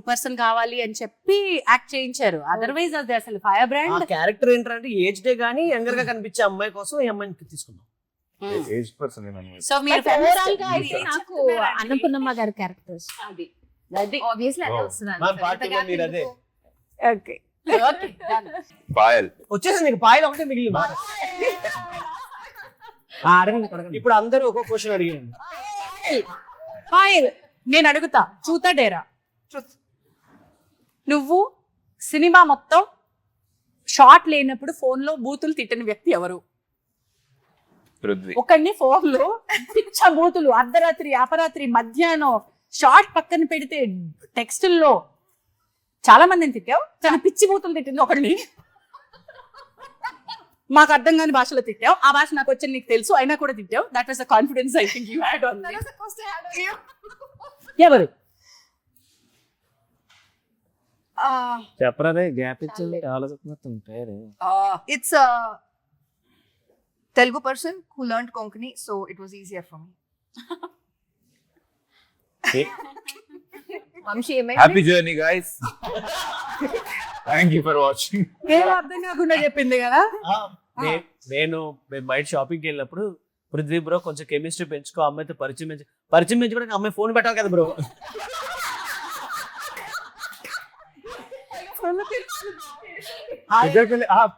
పర్సన్ కావాలి అని చెప్పి యాక్ట్ చేయించారు. అదర్వైజ్ అది అసలు ఫైర్ ఆ బ్రాండ్ క్యారెక్టర్ ఏంటంటే ఏజ్ డే గానీ యంగర్ గా కనిపించే అమ్మాయి కోసం ఈ అమ్మాయిని తీసుకున్నాం. ఏజ్ పర్సన్ సో మీరు ఓవరాల్ గా అయితే నాకు అన్నపూర్ణమ్మ గారి క్యారెక్టర్స్ ఆబ్వియస్లీ అదే Oh. వస్తుంది. మన పార్టీలో మీరు అదే ఓకే. పాయల్ వచ్చేసి నీకు పాయలు ఒకటే మిగిలింది. ఇప్పుడు అందరూ ఒక్కొక్క క్వశ్చన్ అడిగాను. నేను అడుగుతా, చూతా డేరా, నువ్వు సినిమా మొత్తం షార్ట్ లేనప్పుడు ఫోన్ లో బూతులు తిట్టిన వ్యక్తి ఎవరు? పృథ్వీ. ఒకడిని ఫోన్ లో పిచ్చ బూతులు అర్ధరాత్రి అపరాత్రి మధ్యాహ్నం షార్ట్ పక్కన పెడితే టెక్స్టుల్లో చాలా మందిని తిట్టావు, చాలా పిచ్చి బూతులు తిట్టింది ఒకడిని. మాకు అర్థం కాని భాషలో తిట్టావు, ఆ భాష నాకు వచ్చి నీకు తెలుసు అయినా కూడా తిట్టావు. That was the confidence I think you had on That was the question I had on you. ఎవరు? చెప్పరాదే గ్యాప్ ఇచ్చింది ఆలోచిస్తున్నట్టు పేరు. It's a Telugu person who learned Konkani, so it was easier for me. Vamshi happy journey guys. Thank you for watching. ఏం అర్థం కాకుండా చెప్పింది కదా. నేను బయట షాపింగ్కి వెళ్ళినప్పుడు పృథ్వీ బ్రో కొంచెం కెమిస్ట్రీ పెంచుకో, అమ్మాయితో పరిచయం పెంచుకోవడానికి అమ్మాయి ఫోన్ పెట్టాలి కదా బ్రో.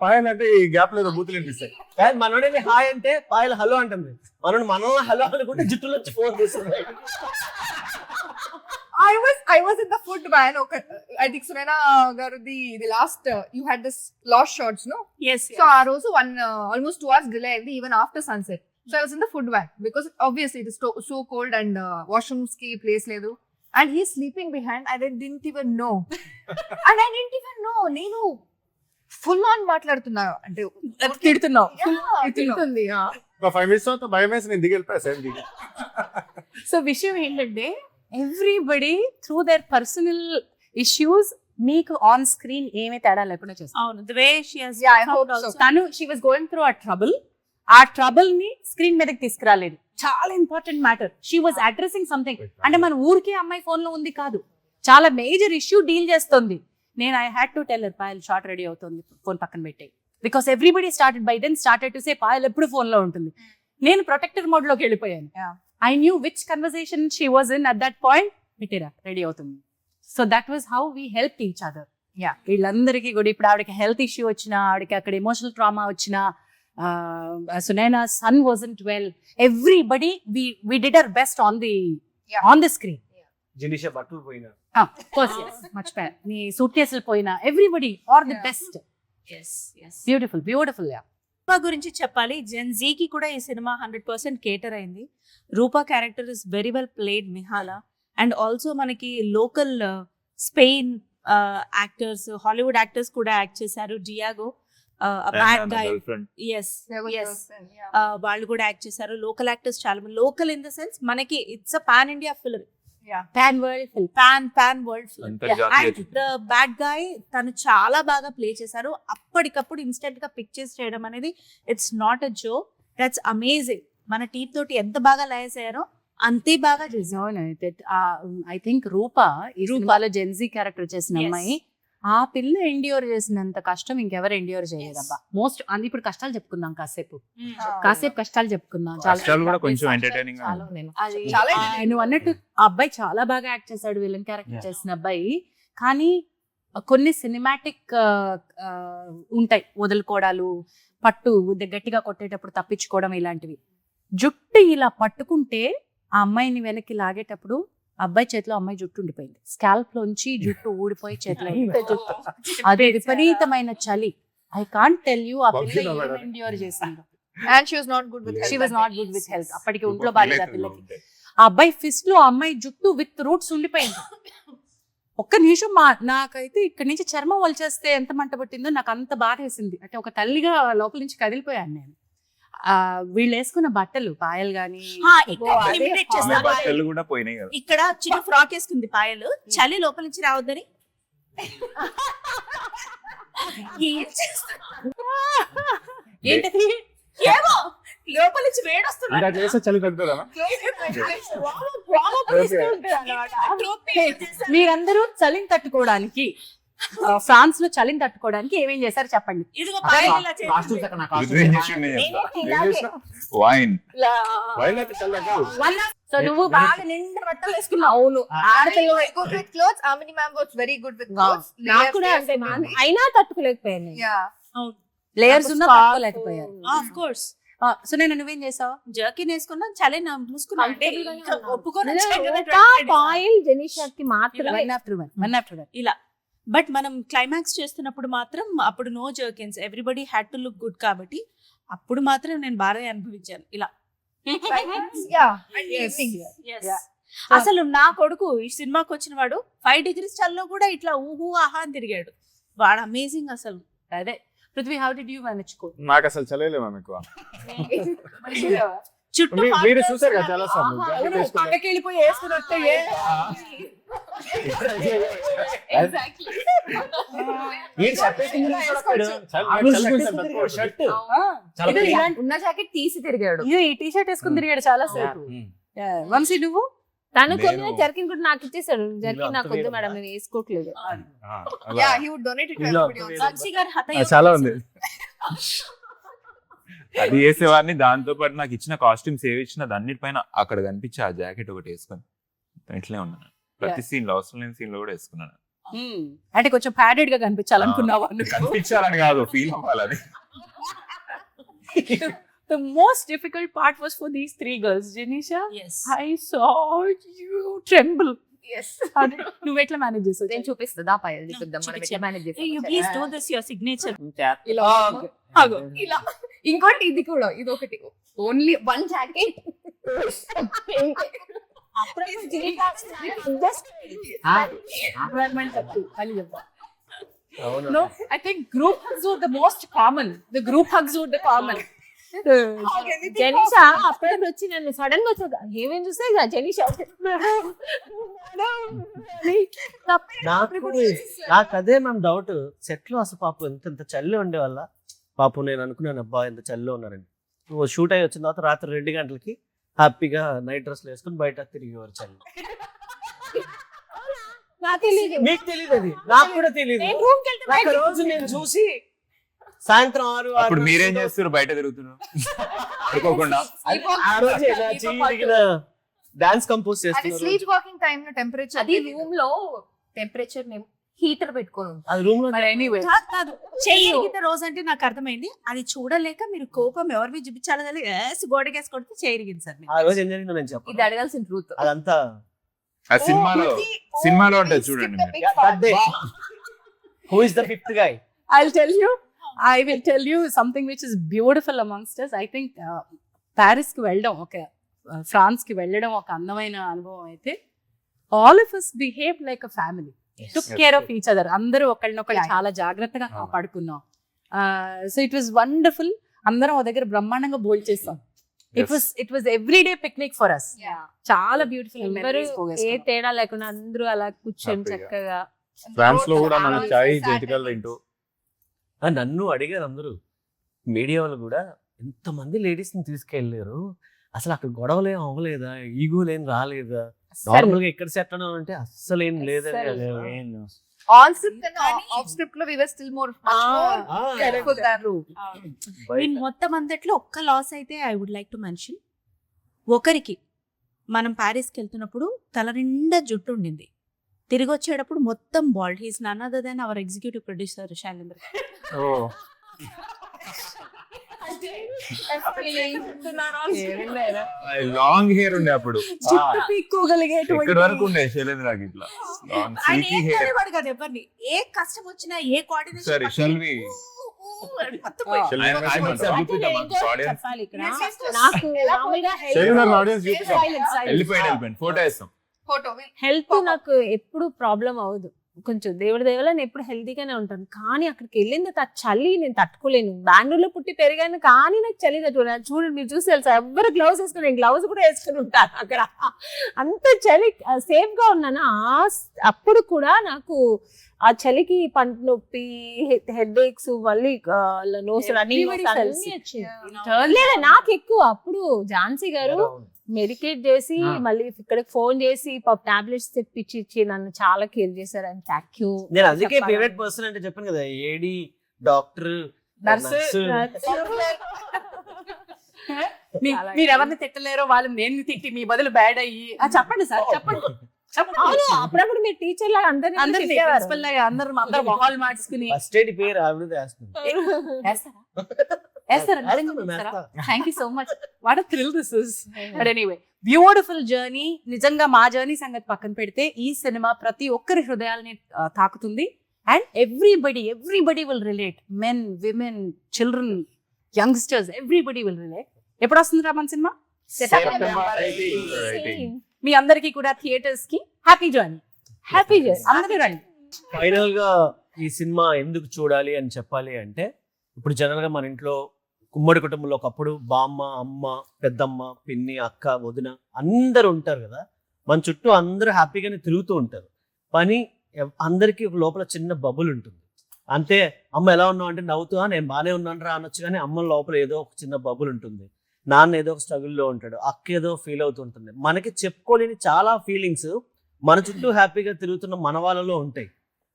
పాయల్ అంటే ఈ గ్యాప్ లో బూతులు వినిపిస్తాయి. మనోడే హాయ్ అంటే పాయలు హలో అంటుంది. మనం హలో అనుకుంటే జుట్టులో వచ్చి ఫోన్ చేస్తుంది. I was in the food van. Okay, I think Sunena garu the last you had this lost shots, no? Yes. So our also almost 2 hours delay అయింది even after sunset. So I was in the food van because obviously it is so cold and washrooms ki place ledu. And he's sleeping behind. I didn't even know. And I didn't even know. నేను full on మాట్లాడుతున్నా అంటే తిడుతున్నావు. తిడుతుంది. ఒక 5 minutes తర్వాత భయం వేసి నేను దిగి వెళ్ళిపోయా సేమ్ దిగి. సో విషయం ఏంటంటే everybody through there personal issues మీకు ఆన్ స్క్రీన్ ఏమీ తేడా లేకుండా చేస్తారు. అవును, the way she has Yeah, I come hope out so. also. తను షీ వాస్ గోయింగ్ త్రూ ఆ ట్రబుల్, ఆ ట్రబుల్ ని స్క్రీన్ మీదకి తీసుకురాలేదు. చాలా important matter. She was addressing something. అంటే మన ఊరికే అమ్మాయి ఫోన్ లో ఉంది కాదు, చాలా మేజర్ ఇష్యూ డీల్ చేస్తుంది. నేను I had to tell her Payal short ready అవుతుంది, ఫోన్ పక్కన పెట్టే. Because everybody started to say Payal ఎప్పుడు ఫోన్ లో ఉంటుంది. నేను ప్రొటెక్టర్ మోడ్ లోకి వెళ్ళిపోయాను. I knew which conversation she was in at that point. పెట్టేరా రెడీ అవుతుంది. So that was how we help each other. వీళ్ళందరికీ కూడా ఇప్పుడు ఆవిడకి హెల్త్ ఇష్యూ వచ్చినా, ఆవిడకి అక్కడ ఎమోషనల్ ట్రామా వచ్చినా, Sunaina's son wasn't well. Everybody, we did our best on the screen. జినిషా బట్టలు పోయినా, Of course, yes, much better. నీ సూట్ కేసులు పోయినా, everybody or the best. Yes, yes. Beautiful, yeah. రూపా గురించి చెప్పాలి. జెన్ జీకి కూడా ఈ సినిమా 100% కేటర్ అయింది. Rupa character is very well played, మిహాలా. అండ్ ఆల్సో మనకి local Spain actors, Hollywood actors కూడా యాక్ట్ చేశారు. డియాగో, బ్యాడ్ గై, ఎస్ వాళ్ళు కూడా యాక్ట్ చేశారు. లోకల్ యాక్టర్స్ చాలా మంది. లోకల్ ఇన్ ద సెన్స్ మనకి it's a pan India film, Pan world film. Pan world film. The bad guy తను చాలా బాగా ప్లే చేశారు. అప్పటికప్పుడు ఇన్స్టెంట్ గా పిక్ చేసి చేయడం అనేది it's not a joke. That's amazing. మన టీం తోటి ఎంత బాగా లయన్స్ అయ్యారో అంతే బాగా చేశారు. ఐ థింక్ రూప ఈ రూపాలో జెన్జీ క్యారెక్టర్ చేసిన Yes. అమ్మాయి, ఆ పిల్ల ఎండ్యూర్ చేసినంత కష్టం ఇంకెవరు ఎండ్యూర్ చేయలేదబ్బా. మోస్ట్ అది ఇప్పుడు కష్టాలు చెప్పుకుందాం, కాసేపు కష్టాలు చెప్పుకుందాం. కష్టాలు కూడా కొంచెం ఎంటర్టైనింగ్ గా చాలా ఉంది. నేను అది చాలా నువ్వు అన్నట్టు ఆ అబ్బాయి చాలా బాగా యాక్ట్ చేశాడు, విలన్ క్యారెక్టర్ చేసిన అబ్బాయి. కానీ కొన్ని సినిమాటిక్ ఉంటాయి, వదులుకోవడాలు, పట్టు గట్టిగా కొట్టేటప్పుడు తప్పించుకోవడం, ఇలాంటివి. జుట్టు ఇలా పట్టుకుంటే ఆ అమ్మాయిని వెనక్కి లాగేటప్పుడు అబ్బాయి చేతిలో అమ్మాయి జుట్టు ఉండిపోయింది. స్కాల్ప్ లోంచి జుట్టు ఊడిపోయి చేతిలో జుట్టు. అది విపరీతమైన చలి. ఐ కాంట్ టెల్ యూ ఆ పిల్ల ఏం ఎండ్యూర్ చేసిందో. And she was not good with she health was that not day. Good with health. అప్పటికి ఒంట్లో బాగాలేదు ఆ పిల్లకి. ఆ అబ్బాయి ఫిస్ట్ లో ఆ అమ్మాయి జుట్టు విత్ రూట్స్ ఉండిపోయింది. ఒక్క నిమిషం నాకైతే ఇక్కడి నుంచి చర్మం వలిచేస్తే ఎంత మంట పట్టిందో నాకు అంత బాధ వేసింది. అంటే ఒక తల్లిగా లోపల నుంచి కదిలిపోయాను నేను. వీళ్ళు వేసుకున్న బట్టలు, పాయలు గానీ Eliminate చేస్తారు. బట్టలు కూడా పోయినాయి కదా. ఇక్కడ చిన్న ఫ్రాక్ వేసుకుంది పాయలు, చలి లోపల నుంచి రావద్దని. ఏం చేస్తారు? ఏంటది? ఏమో లోపల నుంచి వేడొస్తుంది. ఇంకా చేస్తే చలి తగ్గుతుందా? మీరందరూ చలిని తట్టుకోవడానికి, ఫ్రాన్స్ లో చలిని తట్టుకోవడానికి ఏమేం చేశారు చెప్పండి. ఇదిగో పాయలు ఇలా కాస్ట్యూమ్స్ చేసి అక్కడ నా రుద్రేం చేసిండు నేను చెప్తా. వైన్ వైన్ అయితే చల్లగా. సో నువ్వు బాగా నిండా బట్టలు వేసుకున్నావు. అవును. ఆడపిల్ల good with clothes. Amini ma'am was very good with clothes. నాకు కూడా అంటే అయినా తట్టుకోలేకపోయాను. Yeah. లేయర్స్ ఉన్నా తట్టుకోలేకపోయారు. ఆఫ్ కోర్స్ సో నేను నువ్వేం చేసావు? జర్కిన్ వేసుకున్నా, చలి మూసుకున్నా. అంటే ఇంకా ఒప్పుకొని పాయిల్ జెనిషాకి మాత్రమే. వన్ ఆఫ్టర్ వన్ ఇలా. బట్ మనం క్లైమాక్స్ చేస్తున్నప్పుడు మాత్రం అప్పుడు no jerkins, everybody had to look good. కాబట్టి అప్పుడు మాత్రం నేను బాగా అనుభవించాను ఇలా. Yeah. And evening. Yes. అసలు నా కొడుకు ఈ సినిమాకి వచ్చిన వాడు 5 degrees చల్లో కూడా ఇట్లా ఊహు ఆహా అని తిరిగాడు. వాడు అమేజింగ్ అసలు. అదే Prithvi, how did you manage కో? నాకు అసలు చలేలేమా మీకు? చుట్టూ మీరు చూసారు కదా చాలా సార్లు. పక్కకి వెళ్ళిపోయి వేసుకున్నట్టు ఉన్న జాకెట్ తీసి తిరిగాడు. ఈ టీ షర్ట్ వేసుకుని తిరిగాడు చాలా సేపు. వంశీ నువ్వు? తను కొన్ని నేను- జర్కిన్ కూడా నాకు ఇచ్చేసాడు. జర్కిన్ అంత నాకు వద్దు వేరే మేడం, నేను వేసుకోవట్లేదు. Yeah, he would donate it to ఇలా everybody also. వంశీ గారు హత చాలా ఉంది. అది వేసేవాడిని. దాంతో పాటు నాకు ఇచ్చిన కాస్ట్యూమ్స్ ఏవి ఇచ్చినా అన్నిటిపైన అక్కడ కనిపించి ఆ జాకెట్ ఒకటి వేసుకొని ఇట్లే ఉన్నాను. ప్రతి సీన్ లో, అవసరం లేని సీన్ లో కూడా వేసుకున్నాను. అంటే కొంచెం ప్యాడెడ్ గా కనిపించాలనుకున్నావా? కనిపించాలని కాదు, ఫీల్ అవ్వాలని. The most difficult part was for these 3 girls. Janisha, Yes. I saw you tremble. Yes. నువ్వు ఎట్లా మేనేజ్ చేసావు? నేను చూపిస్తుందా పాయల్ చూపిద్దాం మనం ఎట్లా manage You please do this your signature. ఇలా ఆగు. ఇలా ఇంకోటి ఇది కూడా ఇది ఒకటి only 1 jacket No, I think group hugs were the most common. The group hugs were the common. జెనిషా అప్పుడే వచ్చి నన్ను సడన్ గా వచ్చా ఏమేం చూస్తే జెనిషా నాకు అదే మ్యామ్ డౌట్. సెట్ లో అసలు పాపం ఎంత చల్లి ఉండే వల్ల పాపం నేను అనుకున్నాను అబ్బా ఎంత చల్లిలో ఉన్నారండి. షూట్ అయ్యి వచ్చిన తర్వాత రాత్రి 2 గంటలకి హ్యాపీగా నైట్ డ్రెస్లు వేసుకుని బయట తిరిగేవారు చల్లి. నాకు తెలియదు. మీకు తెలియదు అది, నాకు కూడా తెలియదు. ఒక రోజు నేను చూసి సాయంత్రం 6 అప్పుడు మీరేం చేస్తారు? బయట తిరుగుతున్నారు అనుకోకుండా. ఆ రోజు డాన్స్ కంపోజ్ అది చేస్తున్నారు. స్లీప్ వాకింగ్ టైం లో టెంపరేచర్ అది రూమ్ లో టెంపరేచర్ హీటర్ పెట్టుకొని ఉంది. అది రూమ్ లో ఎనీవే కాదు చేయగలిగిన రోజు అంటే నాకు అర్థమైంది. అది చూడలేక మీరు కోపం ఎవరివి చూపించాలని గోడకేసి కొడితే చేయగలిగింది సార్. ఆ రోజు ఏం జరిగిందో నేను చెప్పాను. ఇది అడగాల్సిన ట్రూత్. అదంతా ఆ సినిమాలో ఉంటుంది చూడండి మీరు. Who is the 5th guy? I will tell you something which is beautiful amongst us. I think Paris కి వెళ్ళడం, ఫ్రాన్స్ కి వెళ్ళడం ఒక అందమైన అనుభవం అయితే all of us behaved like a family. Took care of each other. అందరూ ఒకళ్ళనొకళ్ళు చాలా జాగ్రత్తగా కాపాడుకున్నాం. So it was wonderful. అందరం ఒక దగ్గర బ్రహ్మాండంగా భోజనం చేస్తాం. It was everyday picnic for us. చాలా బ్యూటిఫుల్ ఎవరు ఏ తేడా లేకుండా అందరూ అలా కూర్చొని Happy గా. చక్కగా. ఫ్రాన్స్ లో కూడా మన చాయ్ జంతికలు తింటూ నన్ను అడిగారు అందరూ మీడియా వాళ్ళు కూడా ఎంతమంది లేడీస్ని తీసుకెళ్ళారు, అసలు అక్కడ గొడవలు ఏం అవ్వలేదా, ఈగోలు ఏం రాలేదా, నార్మల్ గా ఎక్కడ సెట్ అని అంటే అస్సలు ఏం లేదండి. ఆన్ స్క్రిప్ట్ కన్నా ఆఫ్ స్క్రిప్ట్ లో we were still more careful than నేను మొత్తం అంతట్లో ఒక్క లాస్ అయితే I would like to mention. ఒకరికి మనం ప్యారిస్కి వెళ్తున్నప్పుడు తల నిండా జుట్టు ఉండింది, తిరిగి వచ్చేటప్పుడు మొత్తం bald. He's none other than our executive producer Shailendra. Long hair ఉండే అప్పుడు, జుట్టు పీక్కోగలిగేటువంటి ఇక్కడ వరకు ఉండే శైలేంద్రకి ఇట్లా లాంగ్ ఆయన సిల్కీ ఏం హెయిర్. అనేవాడు కదా ఎవరిని, ఏ కష్టం వచ్చినా ఏ కోఆర్డినేషన్ సరే shall we చెప్పాలి ఇక్కడ. నాకు మామూలుగా వెళ్ళిపోయాడు ఫోటో వేస్తాం. ఫోటో హెల్త్ నాకు ఎప్పుడు ప్రాబ్లం అవ్వదు, కొంచెం దేవుడి దేవల నేను ఎప్పుడు హెల్తీగానే ఉంటాను. కానీ అక్కడికి వెళ్ళిన తర్వాత చలి నేను తట్టుకోలేను. బెంగళూరులో పుట్టి పెరిగాను కానీ నాకు చలి తట్టుకోలేదు. చూడండి మీరు చూసి తెలుసా, ఎవరు గ్లౌజ్ వేసుకుని, నేను గ్లౌజ్ కూడా వేసుకుని ఉంటాను అక్కడ. అంత చలి సేఫ్ గా ఉన్నాను. అప్పుడు కూడా నాకు ఆ చలికి పంట నొప్పి, హెడ్ ఏక్స్, మళ్ళీ లేదా నాకు ఎక్కువ. అప్పుడు ఝాన్సీ గారు మెడికేట్ చేసి మళ్ళీ ఇక్కడికి ఫోన్ చేసి టాబ్లెట్స్ తెప్పించి ఇచ్చి నన్ను చాలా కేర్ చేశారు. And thank you. నేను అందుకే ఫేవరెట్ పర్సన్ అంటే చెప్పాను కదా, ఏడి, డాక్టర్, నర్సు. మీరు ఎవరిని తిట్టలేరో వాళ్ళు నేను తిట్టి మీ బదులు బ్యాడ్ అయ్యి చెప్పండి సార్, చెప్పండి. అవును, అప్పుడప్పుడు మీరు టీచర్ లాగా అందరూ అందరూ మొహాలు మార్చుకుని ఫస్ట్ ఎయిడ్ పేరు ఆవిడ thank you so much. What a thrill this is. But anyway, beautiful journey. నిజంగా మా జర్నీ సంగతి పక్కన పెడితే ఈ సినిమా ప్రతి ఒక్కరి హృదయాలని తాకుతుంది. And everybody will relate. Men, women, children, youngsters, everybody will relate. ఎప్పుడు వస్తుంది రా మన సినిమా? మీ అందరికీ కూడా థియేటర్స్ కి హ్యాపీ జర్నీ. హ్యాపీ జర్నీ, అందరూ రండి. ఫైనల్ గా ఈ సినిమా ఎందుకు చూడాలి అని చెప్పాలి అంటే, ఇప్పుడు జనరల్ గా మన ఇంట్లో ఉమ్మడి కుటుంబంలో ఒకప్పుడు బామ్మ, అమ్మ, పెద్దమ్మ, పిన్ని, అక్క, వదిన అందరు ఉంటారు కదా. మన చుట్టూ అందరూ హ్యాపీగానే తిరుగుతూ ఉంటారు. పని అందరికీ ఒక లోపల చిన్న బబుల్ ఉంటుంది. అంతే, అమ్మ ఎలా ఉన్నావు అంటే నవ్వుతూ నేను బాగానే ఉన్నాను రా అనొచ్చు, కానీ అమ్మ లోపల ఏదో ఒక చిన్న బబుల్ ఉంటుంది. నాన్న ఏదో ఒక స్ట్రగుల్లో ఉంటాడు, అక్క ఏదో ఫీల్ అవుతుంటుంది. మనకి చెప్పుకోలేని చాలా ఫీలింగ్స్ మన చుట్టూ హ్యాపీగా తిరుగుతున్న మన వాళ్ళలో ఉంటాయి.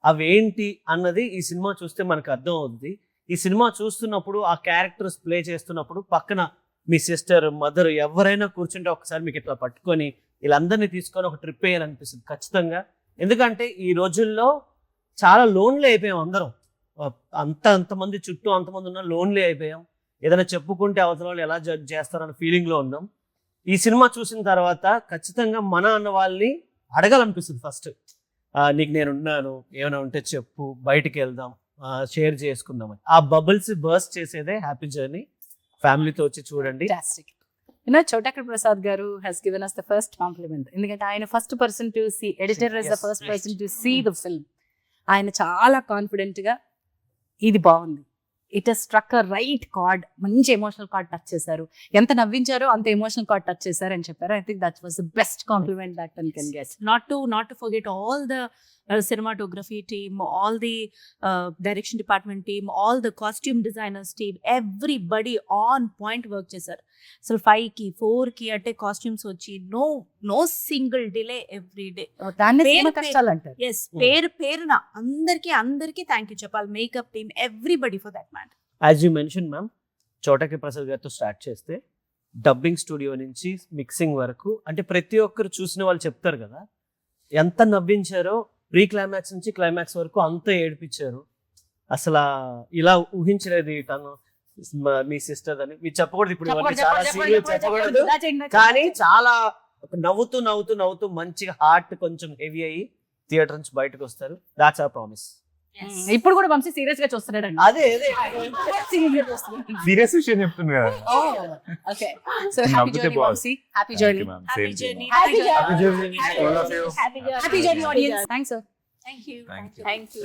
అవేంటి అన్నది ఈ సినిమా చూస్తే మనకు అర్థం అవుతుంది. ఈ సినిమా చూస్తున్నప్పుడు, ఆ క్యారెక్టర్స్ ప్లే చేస్తున్నప్పుడు పక్కన మీ సిస్టర్, మదర్ ఎవరైనా కూర్చుంటే ఒకసారి మీకు ఇట్లా పట్టుకొని వీళ్ళందరినీ తీసుకొని ఒక ట్రిప్ వేయాలనిపిస్తుంది ఖచ్చితంగా. ఎందుకంటే ఈ రోజుల్లో చాలా లోన్లీ అయిపోయాం అందరం. అంతమంది చుట్టూ అంతమంది ఉన్నా లోన్లీ అయిపోయాం. ఏదైనా చెప్పుకుంటే అవతల వాళ్ళు ఎలా జడ్జ్ చేస్తారన్న ఫీలింగ్లో ఉన్నాం. ఈ సినిమా చూసిన తర్వాత ఖచ్చితంగా మన అన్న వాళ్ళని అడగాలనిపిస్తుంది. ఫస్ట్ నీకు నేను ఉన్నాను, ఏమైనా ఉంటే చెప్పు, బయటికి వెళ్దాం, షేర్ చేసుకుందామని. ఆ బబుల్స్ బర్స్ట్ చేసేదే హ్యాపీ జర్నీ. ఫ్యామిలీతో వచ్చి చూడండి. చోటాకర్ ప్రసాద్ గారు has given us the first compliment. ఎందుకంటే ఆయన first person to see, editor is the first person to see the film. ఆయన చాలా కాన్ఫిడెంట్ గా ఇది బాగుంది, it has struck a right card, మంచి ఎమోషనల్ కార్డ్ టచ్ చేశారు, ఎంత నవ్వించారో అంత ఎమోషనల్ కార్డ్ టచ్ చేశారు అని చెప్పారు. I think that was the best compliment that one can get. Not to forget all the cinematography team, all the direction department team, all the costume designers team, everybody on point work చేశారు. అసలు 5 కి 4 కి అంటే costumes వచ్చి no single delay every day. దాన్ని సినిమా కష్టాలు అంటారు. Yes, పేరున అందరికీ థ్యాంక్ యూ చెప్పాలి. Makeup team, everybody for that matter. As you mention ma'am, Chota K Prasad గారితో స్టార్ట్ చేస్తే డబ్బింగ్ స్టూడియో నుంచి మిక్సింగ్ వరకు, అంటే ప్రతి ఒక్కరు చూసిన వాళ్ళు చెప్తారు కదా ఎంత నవ్వించారో. ప్రీ క్లైమాక్స్ నుంచి క్లైమాక్స్ వరకు అంతా ఏడిపించారు. అసలు ఇలా ఊహించలేదు తను మీ సిస్టర్ అని. మీరు చెప్పకూడదు ఇప్పుడు, చెప్పకూడదు, కానీ చాలా నవ్వుతూ మంచిగా హార్ట్ కొంచెం హెవీ అయ్యి థియేటర్ నుంచి బయటకు వస్తారు. That's our promise. ఇప్పుడు కూడా వంశీ సీరియస్ గా చూస్తున్నాడు. అదే సీరియస్ విషయం చెప్తుంది కదా. Okay, so happy journey Vamshi, happy journey, happy journey, happy journey all of you. Happy journey audience. Thanks sir. Thank you.